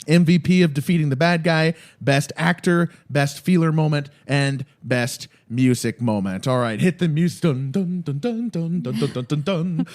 MVP of defeating the bad guy, Best Actor, Best Feeler Moment, and Best Music Moment. All right, hit the music. Dun, dun, dun, dun, dun, dun, dun, dun, dun.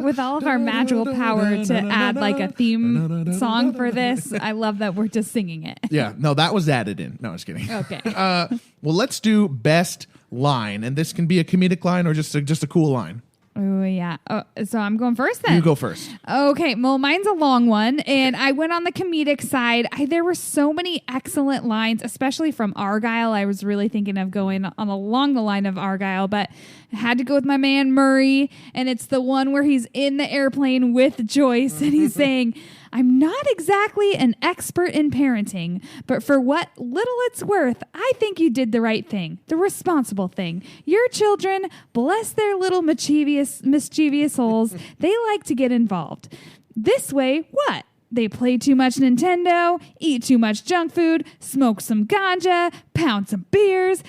With all of our magical power to add like a theme song for this, I love that we're just singing it. Yeah, no, that was added in. No, I was kidding. Okay. Well, let's do Best Line, and this can be a comedic line or just a cool line. Oh, yeah. So I'm going first then. You go first. Okay. Well, mine's a long one, and I went on the comedic side. There were so many excellent lines, especially from Argyle. I was really thinking of going along the line of Argyle, but I had to go with my man Murray, and it's the one where he's in the airplane with Joyce, and he's saying, I'm not exactly an expert in parenting, but for what little it's worth, I think you did the right thing, the responsible thing. Your children, bless their little mischievous souls, they like to get involved. This way, what? They play too much Nintendo, eat too much junk food, smoke some ganja, pound some beers,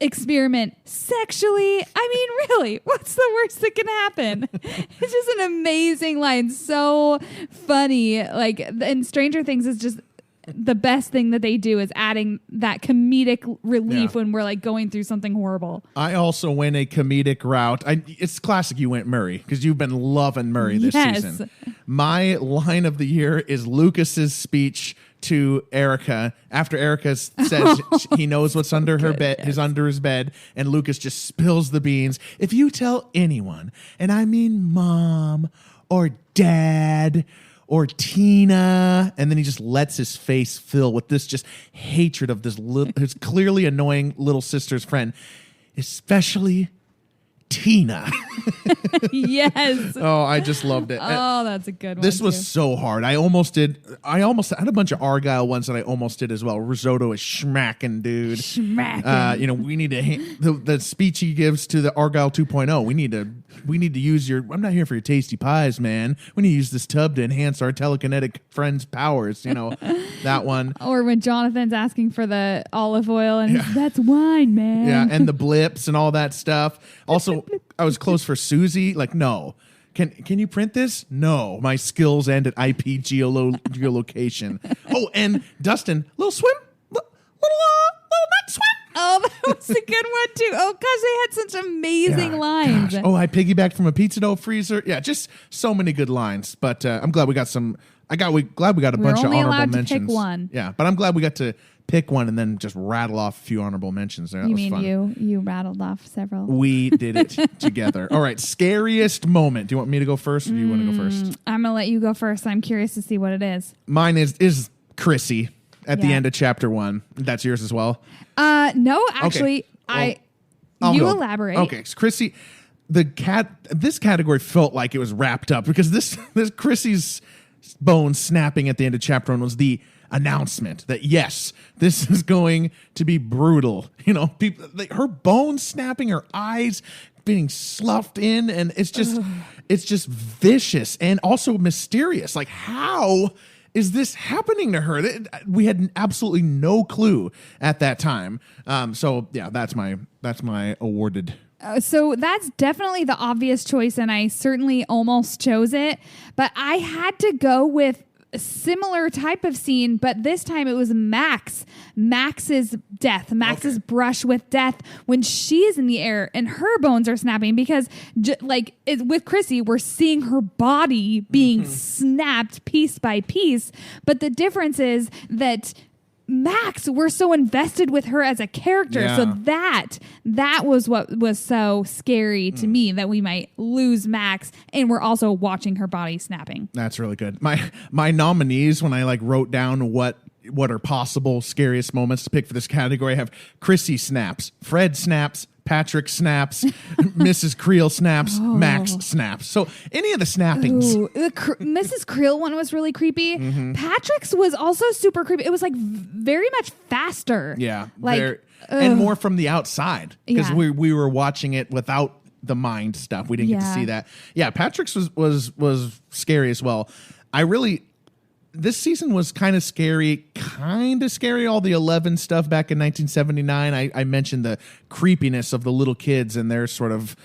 experiment sexually. I mean, really, what's the worst that can happen? It's just an amazing line. So funny. Like, and Stranger Things is just the best thing that they do is adding that comedic relief when we're like going through something horrible. I also went a comedic route. It's classic you went Murray because you've been loving Murray this season. My line of the year is Lucas's speech to Erica after Erica says he knows what's under her bed, is under his bed, and Lucas just spills the beans. If you tell anyone, and I mean mom or dad or Tina, and then he just lets his face fill with this just hatred of this his clearly annoying little sister's friend, especially Tina. Yes. Oh, I just loved it. Oh, that's a good one. This was so hard. I almost had a bunch of Argyle ones that I almost did as well. Risotto is schmacking, dude. Schmacking. We need to the speech he gives to the Argyle 2.0. We need to use your. I'm not here for your tasty pies, man. We need to use this tub to enhance our telekinetic friend's powers. That one. Or when Jonathan's asking for the olive oil and that's wine, man. Yeah, and the blips and all that stuff. Also, I was close for Susie. Like, no. Can you print this? No. My skills end at IP geolocation. Oh, and Dustin, little swim? Little nut swim? Oh, that was a good one, too. Oh, gosh, they had such amazing lines. Gosh. Oh, I piggybacked from a pizza dough freezer. Yeah, just so many good lines. But I'm glad we got some. Glad we got a bunch of honorable mentions. To pick one. Yeah, but I'm glad we got to pick one and then just rattle off a few honorable mentions there. That was fun. You rattled off several? We did it together. All right, scariest moment. Do you want me to go first or do you want to go first? I'm going to let you go first. I'm curious to see what it is. Mine is Chrissy at the end of chapter 1. That's yours as well? No, actually, okay. You elaborate. Okay, so Chrissy, this category felt like it was wrapped up because this Chrissy's bone snapping at the end of chapter 1 was the announcement that yes, this is going to be brutal. People, her bones snapping, her eyes being sloughed in, and it's just vicious and also mysterious. Like, how is this happening to her? We had absolutely no clue at that time. So yeah, that's my awarded. So that's definitely the obvious choice, and I certainly almost chose it. But I had to go with a similar type of scene, but this time it was Max's death, Max's brush with death when she is in the air and her bones are snapping because with Chrissy, we're seeing her body being snapped piece by piece. But the difference is that Max, we're so invested with her as a character. Yeah. So that was what was so scary to me, that we might lose Max and we're also watching her body snapping. That's really good. My nominees, when I wrote down what are possible scariest moments to pick for this category, I have Chrissy snaps, Fred snaps, Patrick snaps, Mrs. Creel snaps, Max snaps. So any of the snappings. Ooh, the Mrs. Creel one was really creepy. Mm-hmm. Patrick's was also super creepy. It was very much faster. Yeah. And more from the outside because we were watching it without the mind stuff. We didn't get to see that. Yeah. Patrick's was scary as well. This season was kind of scary. All the 11 stuff back in 1979. I mentioned the creepiness of the little kids and their sort of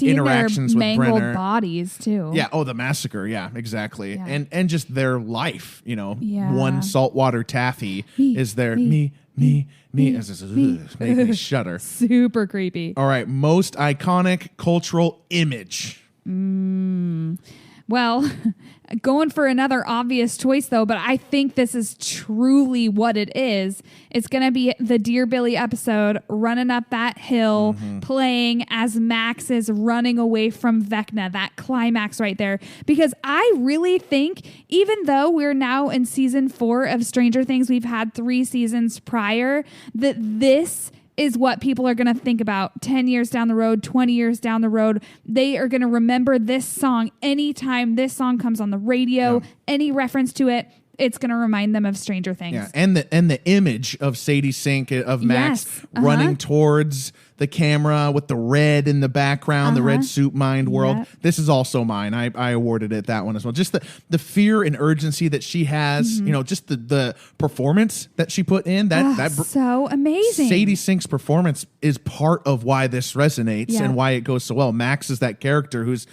interactions with Brenner. Mangled bodies too. Yeah. Oh, the massacre. Yeah, exactly. Yeah. And just their life. One saltwater taffy is there. Me. Making me shudder. Super creepy. All right. Most iconic cultural image. Well, going for another obvious choice, though, but I think this is truly what it is. It's going to be the Dear Billy episode, running up that hill, playing as Max is running away from Vecna, that climax right there. Because I really think, even though we're now in season 4 of Stranger Things, we've had 3 seasons prior, that this is what people are going to think about 10 years down the road, 20 years down the road. They are going to remember this song anytime this song comes on the radio, any reference to it. It's going to remind them of Stranger Things. Yeah, and the image of Sadie Sink, of Max running towards the camera with the red in the background, the red soup mind world. Yep. This is also mine. I awarded it that one as well. Just the fear and urgency that she has, just the performance that she put in. That's so amazing. Sadie Sink's performance is part of why this resonates and why it goes so well. Max is that character who's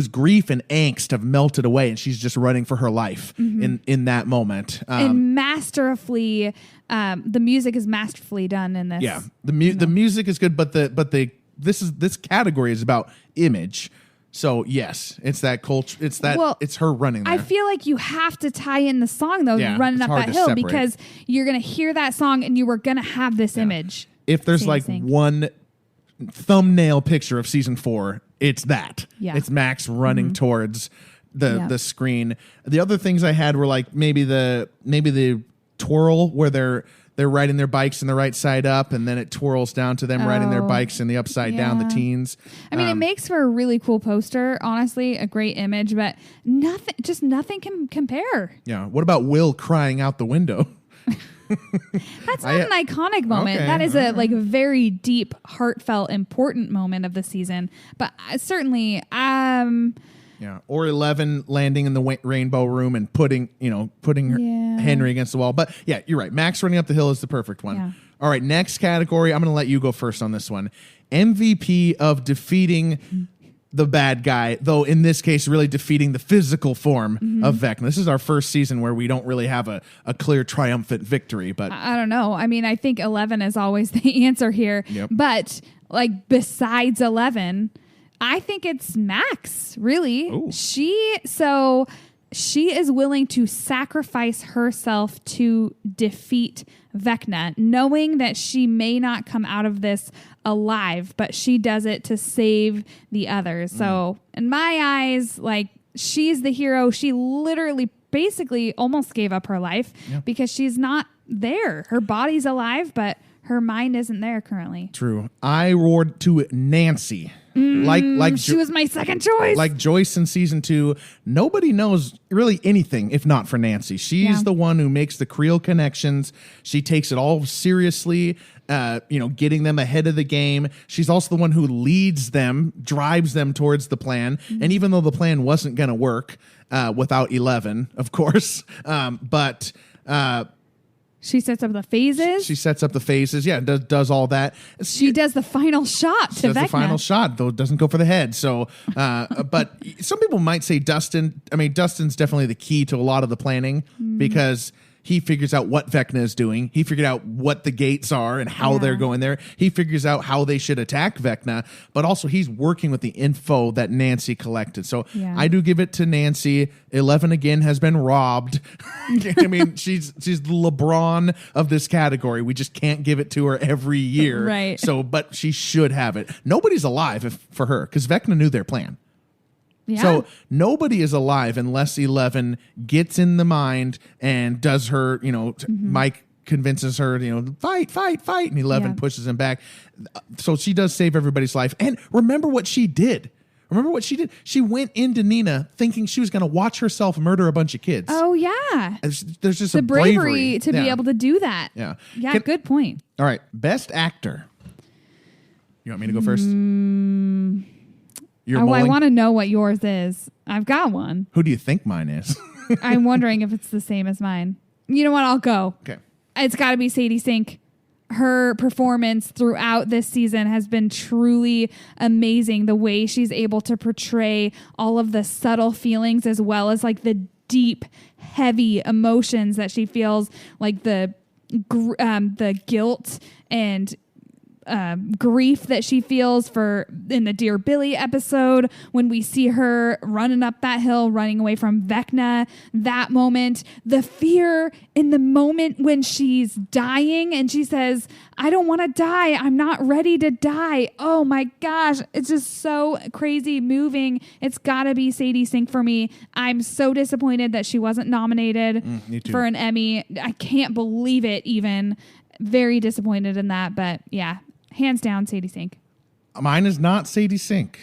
grief and angst have melted away, and she's just running for her life in that moment. And masterfully, the music is masterfully done in this. Yeah, the music is good, but this category is about image. So yes, it's that culture. It's that it's her running there. I feel like you have to tie in the song though, running up that hill, because you're gonna hear that song and you were gonna have this image. If there's one thumbnail picture of season 4, it's that. Yeah. It's Max running towards the screen. The other things I had were like maybe the twirl where they're riding their bikes in the right side up, and then it twirls down to them riding their bikes in the upside down, the teens. I mean, it makes for a really cool poster, honestly, a great image, but nothing can compare. Yeah. What about Will crying out the window? That's not an iconic moment. Okay, that is a very deep, heartfelt, important moment of the season. But certainly, or 11 landing in the rainbow room and putting Henry against the wall. But yeah, you're right. Max running up the hill is the perfect one. Yeah. All right, next category. I'm going to let you go first on this one. MVP of defeating the bad guy, though in this case, really defeating the physical form of Vecna. This is our first season where we don't really have a clear triumphant victory. But I don't know. I mean, I think 11 is always the answer here. Yep. But besides 11, I think it's Max, really. Ooh. She is willing to sacrifice herself to defeat Vecna, knowing that she may not come out of this alive, but she does it to save the others. So in my eyes, she's the hero. She literally basically almost gave up her life because she's not there. Her body's alive, but her mind isn't there currently. True. I roared to Nancy. She was my second choice. Like Joyce in season 2, nobody knows really anything if not for Nancy. She's the one who makes the Creel connections. She takes it all seriously, getting them ahead of the game. She's also the one who leads them, drives them towards the plan. And even though the plan wasn't going to work without 11, of course, she sets up the phases. Yeah, does all that. She does the final shot to Vecna. The final shot, though it doesn't go for the head. So, but some people might say Dustin. I mean, Dustin's definitely the key to a lot of the planning because he figures out what Vecna is doing. He figured out what the gates are and how they're going there. He figures out how they should attack Vecna, but also he's working with the info that Nancy collected. So I do give it to Nancy. 11 again has been robbed. I mean, she's the LeBron of this category. We just can't give it to her every year. Right. So, but she should have it. Nobody's alive for her because Vecna knew their plan. Yeah. So nobody is alive unless 11 gets in the mind and does her, Mike convinces her, fight, and 11 pushes him back. So she does save everybody's life. And remember what she did. She went into Nina thinking she was going to watch herself murder a bunch of kids. Oh, yeah. There's just the bravery to be able to do that. Yeah. Yeah, good point. All right. Best actor. You want me to go first? I want to know what yours is. I've got one. Who do you think mine is? I'm wondering if it's the same as mine. You know what? I'll go. Okay. It's got to be Sadie Sink. Her performance throughout this season has been truly amazing. The way she's able to portray all of the subtle feelings as well as the deep, heavy emotions that she feels, like the guilt and grief that she feels in the Dear Billy episode when we see her running up that hill, running away from Vecna. That moment, the fear in the moment when she's dying and she says, "I don't want to die. I'm not ready to die." Oh my gosh, it's just so crazy moving. It's got to be Sadie Sink for me. I'm so disappointed that she wasn't nominated for an Emmy. I can't believe it even. Very disappointed in that, but yeah. Hands down, Sadie Sink. Mine is not Sadie Sink,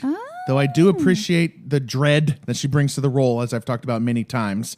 though I do appreciate the dread that she brings to the role, as I've talked about many times.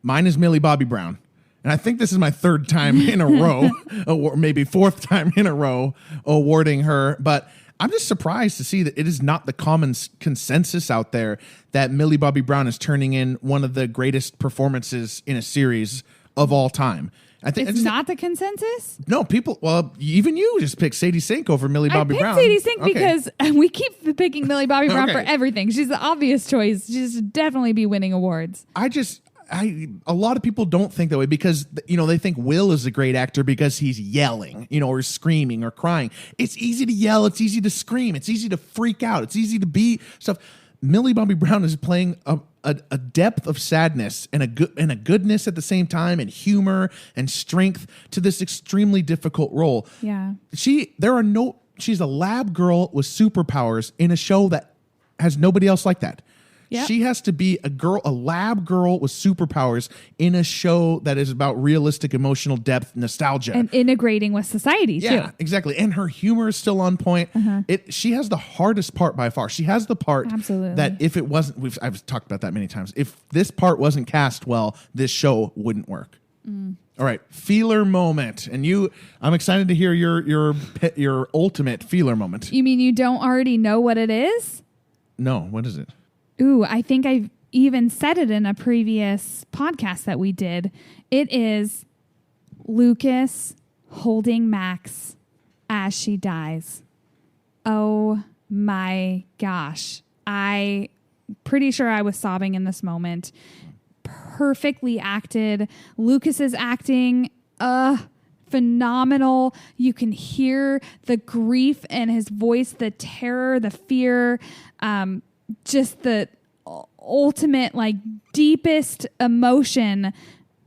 Mine is Millie Bobby Brown. and I think this is my third time in a row, or maybe fourth time in a row, awarding her. But I'm just surprised to see that it is not the common consensus out there that Millie Bobby Brown is turning in one of the greatest performances in a series of all time. I think it's not the consensus. No, people. Well, even you just picked Sadie Sink over Millie Bobby Brown. I picked Sadie Sink because we keep picking Millie Bobby Brown for everything. She's the obvious choice. She should definitely be winning awards. A lot of people don't think that way because, they think Will is a great actor because he's yelling, or screaming or crying. It's easy to yell. It's easy to scream. It's easy to freak out. It's easy to be stuff. Millie Bobby Brown is playing a depth of sadness and a goodness at the same time, and humor and strength to this extremely difficult role. Yeah. She's a lab girl with superpowers in a show that has nobody else like that. Yep. She has to be a lab girl with superpowers in a show that is about realistic emotional depth, nostalgia. And integrating with society, too. Yeah, exactly. And her humor is still on point. She has the hardest part by far. She has the part that if it wasn't, I've talked about that many times, if this part wasn't cast well, this show wouldn't work. All right, feeler moment. And I'm excited to hear your ultimate feeler moment. You mean you don't already know what it is? No, what is it? Ooh, I think I've even said it in a previous podcast that we did. It is Lucas holding Max as she dies. Oh my gosh. I pretty sure I was sobbing in this moment. Perfectly acted. Lucas's acting, phenomenal. You can hear the grief in his voice, the terror, the fear, just the ultimate, deepest emotion,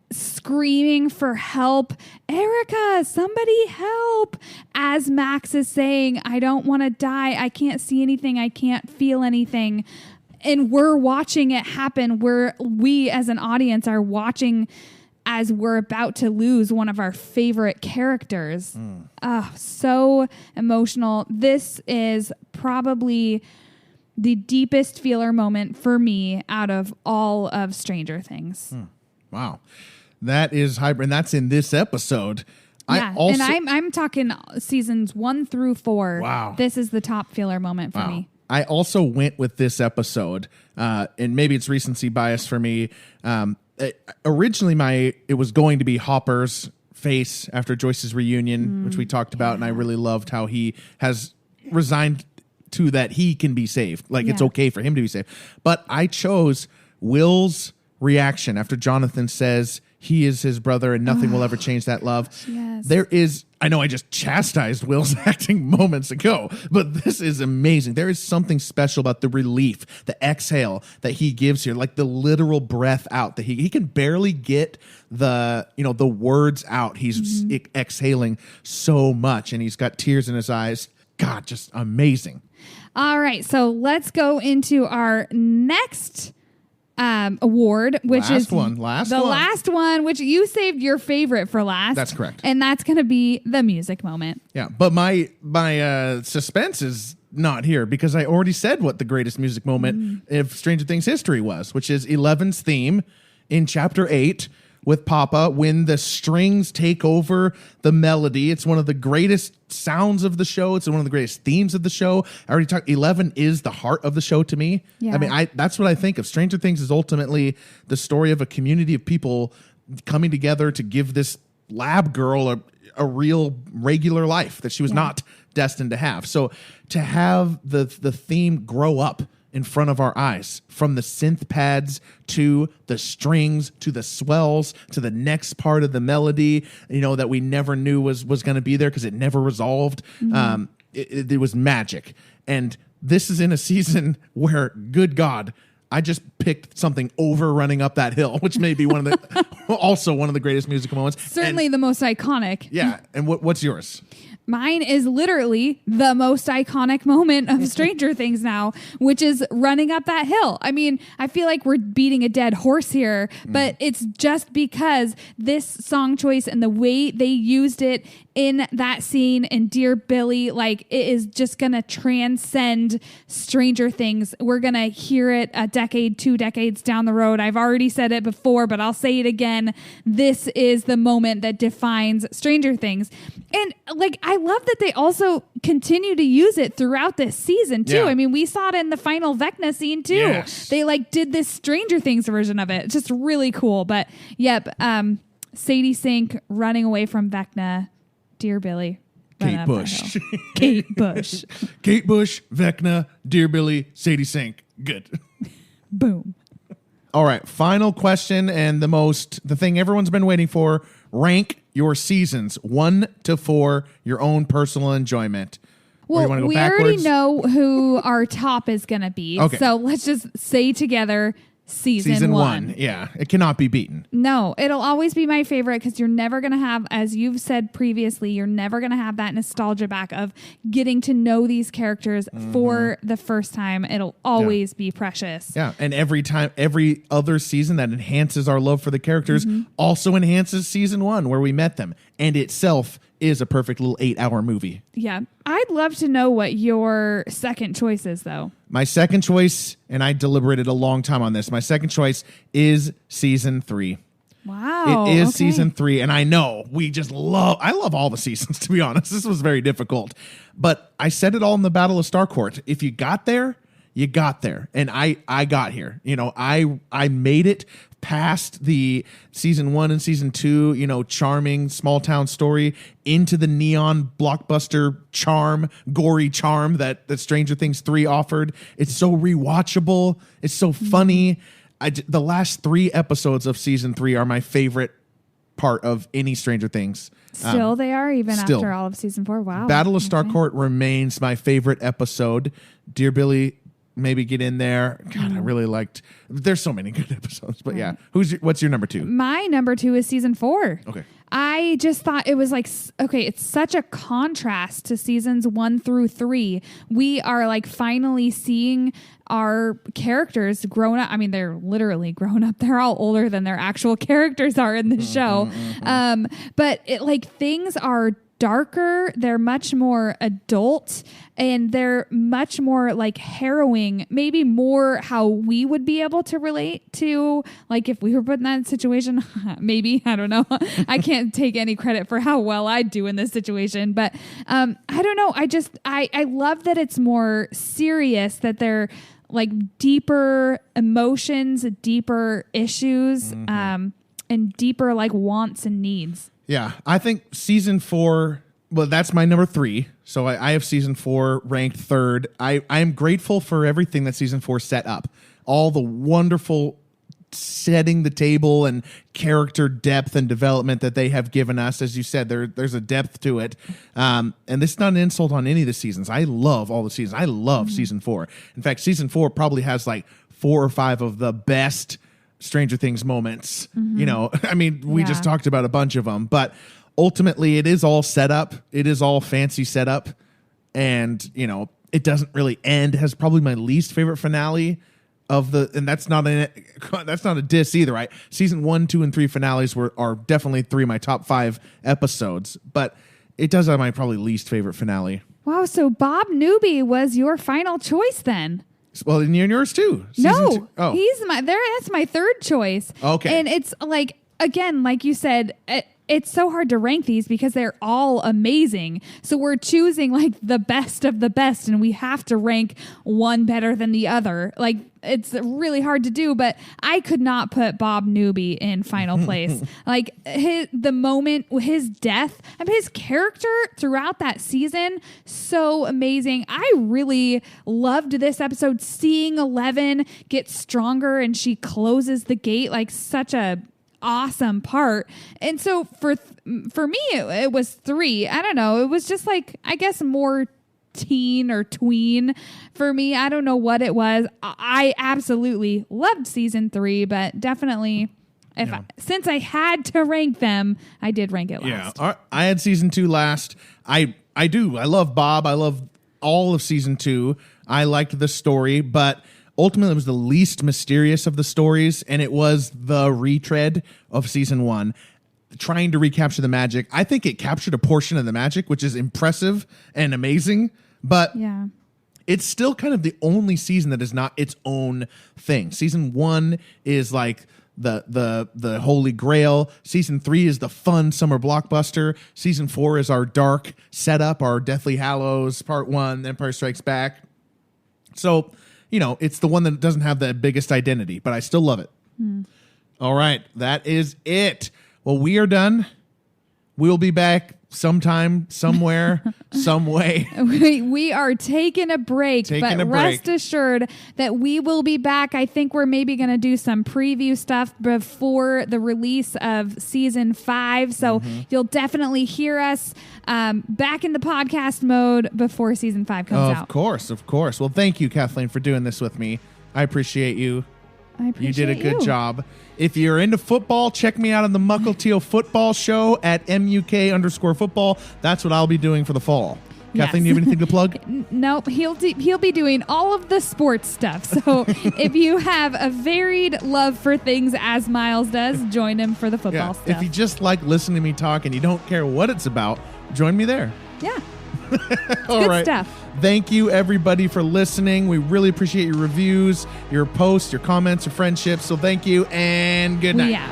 screaming for help. Erica, somebody help. As Max is saying, I don't want to die. I can't see anything. I can't feel anything. And we're watching it happen. We as an audience are watching as we're about to lose one of our favorite characters. So emotional. This is probably the deepest feeler moment for me out of all of Stranger Things. Wow. That is hyper, and that's in this episode. Yeah, I'm talking seasons 1 through 4. Wow. This is the top feeler moment for me. I also went with this episode, and maybe it's recency bias for me. Originally, it was going to be Hopper's face after Joyce's reunion, which we talked about, and I really loved how he has resigned to that he can be saved. It's okay for him to be saved. But I chose Will's reaction after Jonathan says he is his brother and nothing will ever change that love. Yes. I know I just chastised Will's acting moments ago, but this is amazing. There is something special about the relief, the exhale that he gives here, the literal breath out that he can barely get the words out. He's exhaling so much, and he's got tears in his eyes. God, just amazing. All right, so let's go into our next award, which is the last one, which you saved your favorite for last. That's correct. And that's going to be the music moment. Yeah, but my suspense is not here because I already said what the greatest music moment of Stranger Things history was, which is 11's theme in Chapter 8 with Papa when the strings take over the melody. It's one of the greatest sounds of the show. It's one of the greatest themes of the show. I already talked. 11 is the heart of the show to me. Yeah. I mean, that's what I think of. Stranger Things is ultimately the story of a community of people coming together to give this lab girl a real regular life that she was not destined to have. So to have the theme grow up in front of our eyes, from the synth pads to the strings to the swells to the next part of the melody, that we never knew was going to be there because it never resolved. It was magic. And this is in a season where, good God, I just picked something over Running Up That Hill, which may be also one of the greatest musical moments. Certainly the most iconic. Yeah. And what's yours? Mine is literally the most iconic moment of Stranger Things now, which is running up that hill. I mean, I feel like we're beating a dead horse here, but it's just because this song choice and the way they used it in that scene in Dear Billy, like it is just going to transcend Stranger Things. We're going to hear it a decade, 2 decades down the road. I've already said it before, but I'll say it again. This is the moment that defines Stranger Things. And like, I love that they also continue to use it throughout this season too. Yeah. I mean, we saw it in the final Vecna scene too. Yes. They like did this Stranger Things version of it. It's just really cool. But yep, Sadie Sink running away from Vecna. Dear Billy. Kate Bush. Kate Bush. Kate Bush, Vecna, Dear Billy, Sadie Sink. Good. Boom. All right. Final question and the thing everyone's been waiting for. Rank your seasons 1 to 4, your own personal enjoyment. Well, we already know who our top is going to be. Okay. So let's just say together season 1. Yeah. It cannot be beaten. No, it'll always be my favorite because you're never going to have, as you've said previously, you're never going to have that nostalgia back of getting to know these characters for the first time. It'll always be precious. Yeah. And every other season that enhances our love for the characters also enhances season 1 where we met them. And itself is a perfect little 8-hour movie. Yeah. I'd love to know what your second choice is, though. My second choice, and I deliberated a long time on this, my second choice is season 3. Wow. It is season 3, and I know I love all the seasons, to be honest. This was very difficult. But I said it all in the Battle of Starcourt. If you got there, you got there. And I got here. You know, I made it past the season 1 and season 2, you know, charming small town story into the neon blockbuster charm, gory charm that Stranger Things 3 offered. It's so rewatchable. It's so funny. The last 3 episodes of season 3 are my favorite part of any Stranger Things. Still, they are, even after all of season 4. Wow. Battle of Starcourt remains my favorite episode. Dear Billy, maybe get in there. God, I really liked. There's so many good episodes, but yeah. What's your number 2? My number 2 is season 4. Okay. I just thought it was like, okay, it's such a contrast to seasons 1 through 3. We are like finally seeing our characters grown up. I mean, they're literally grown up. They're all older than their actual characters are in the show. But it like things are darker, they're much more adult, and they're much more like harrowing, maybe more how we would be able to relate to, like if we were put in that situation. Maybe, I don't know. I can't take any credit for how well I'd do in this situation, but I don't know. I love that it's more serious, that they're like deeper emotions, deeper issues, and deeper like wants and needs. Yeah, I think season 4, well, that's my number 3. So I have season 4 ranked 3rd. I am grateful for everything that season 4 set up. All the wonderful setting the table and character depth and development that they have given us. As you said, there's a depth to it. And this is not an insult on any of the seasons. I love all the seasons. I love season 4. In fact, season 4 probably has like 4 or 5 of the best Stranger Things moments. You know, I mean, we just talked about a bunch of them, but ultimately it is all set up. It is all fancy setup. And, you know, it doesn't really end. It has probably my least favorite finale and that's not a diss either, right? Season 1, 2, and 3 finales are definitely 3 of my top 5 episodes, but it does have my probably least favorite finale. Wow. So Bob Newby was your final choice then? Well, and yours too. No, he's that's my 3rd choice. Okay. And it's like, again, like you said, it's so hard to rank these because they're all amazing. So we're choosing like the best of the best, and we have to rank one better than the other. Like, it's really hard to do, but I could not put Bob Newby in final place. Like the moment, his death, I mean, his character throughout that season, so amazing. I really loved this episode, seeing 11 get stronger and she closes the gate, like such a awesome part. And so for me, it was 3. I don't know. It was just like, I guess more teen or tween for me. I don't know what it was. I absolutely loved season 3, but definitely since I had to rank them, I did rank it last. Yeah. I had season 2 last. I I do. I love Bob. I love all of season 2. I liked the story, but ultimately it was the least mysterious of the stories, and it was the retread of season 1, trying to recapture the magic. I think it captured a portion of the magic, which is impressive and amazing, but it's still kind of the only season that is not its own thing. Season 1 is like the Holy Grail. Season 3 is the fun summer blockbuster. Season 4 is our dark setup, our Deathly Hallows, Part 1, Empire Strikes Back. So, it's the one that doesn't have the biggest identity, but I still love it. All right, that is it. Well, we are done. We'll be back sometime, somewhere, some way. We are taking a break, rest assured that we will be back. I think we're maybe going to do some preview stuff before the release of season 5. So you'll definitely hear us back in the podcast mode before season 5 comes out. Of course. Well, thank you, Kathleen, for doing this with me. I appreciate you. You did a good job. If you're into football, check me out on the Muckleteel Football Show at MUK_football. That's what I'll be doing for the fall. Kathleen, you have anything to plug? Nope. He'll be doing all of the sports stuff. So if you have a varied love for things as Miles does, join him for the football stuff. If you just like listening to me talk and you don't care what it's about, join me there. Yeah. All good right. stuff. Thank you, everybody, for listening. We really appreciate your reviews, your posts, your comments, your friendships. So thank you, and good night. Yeah.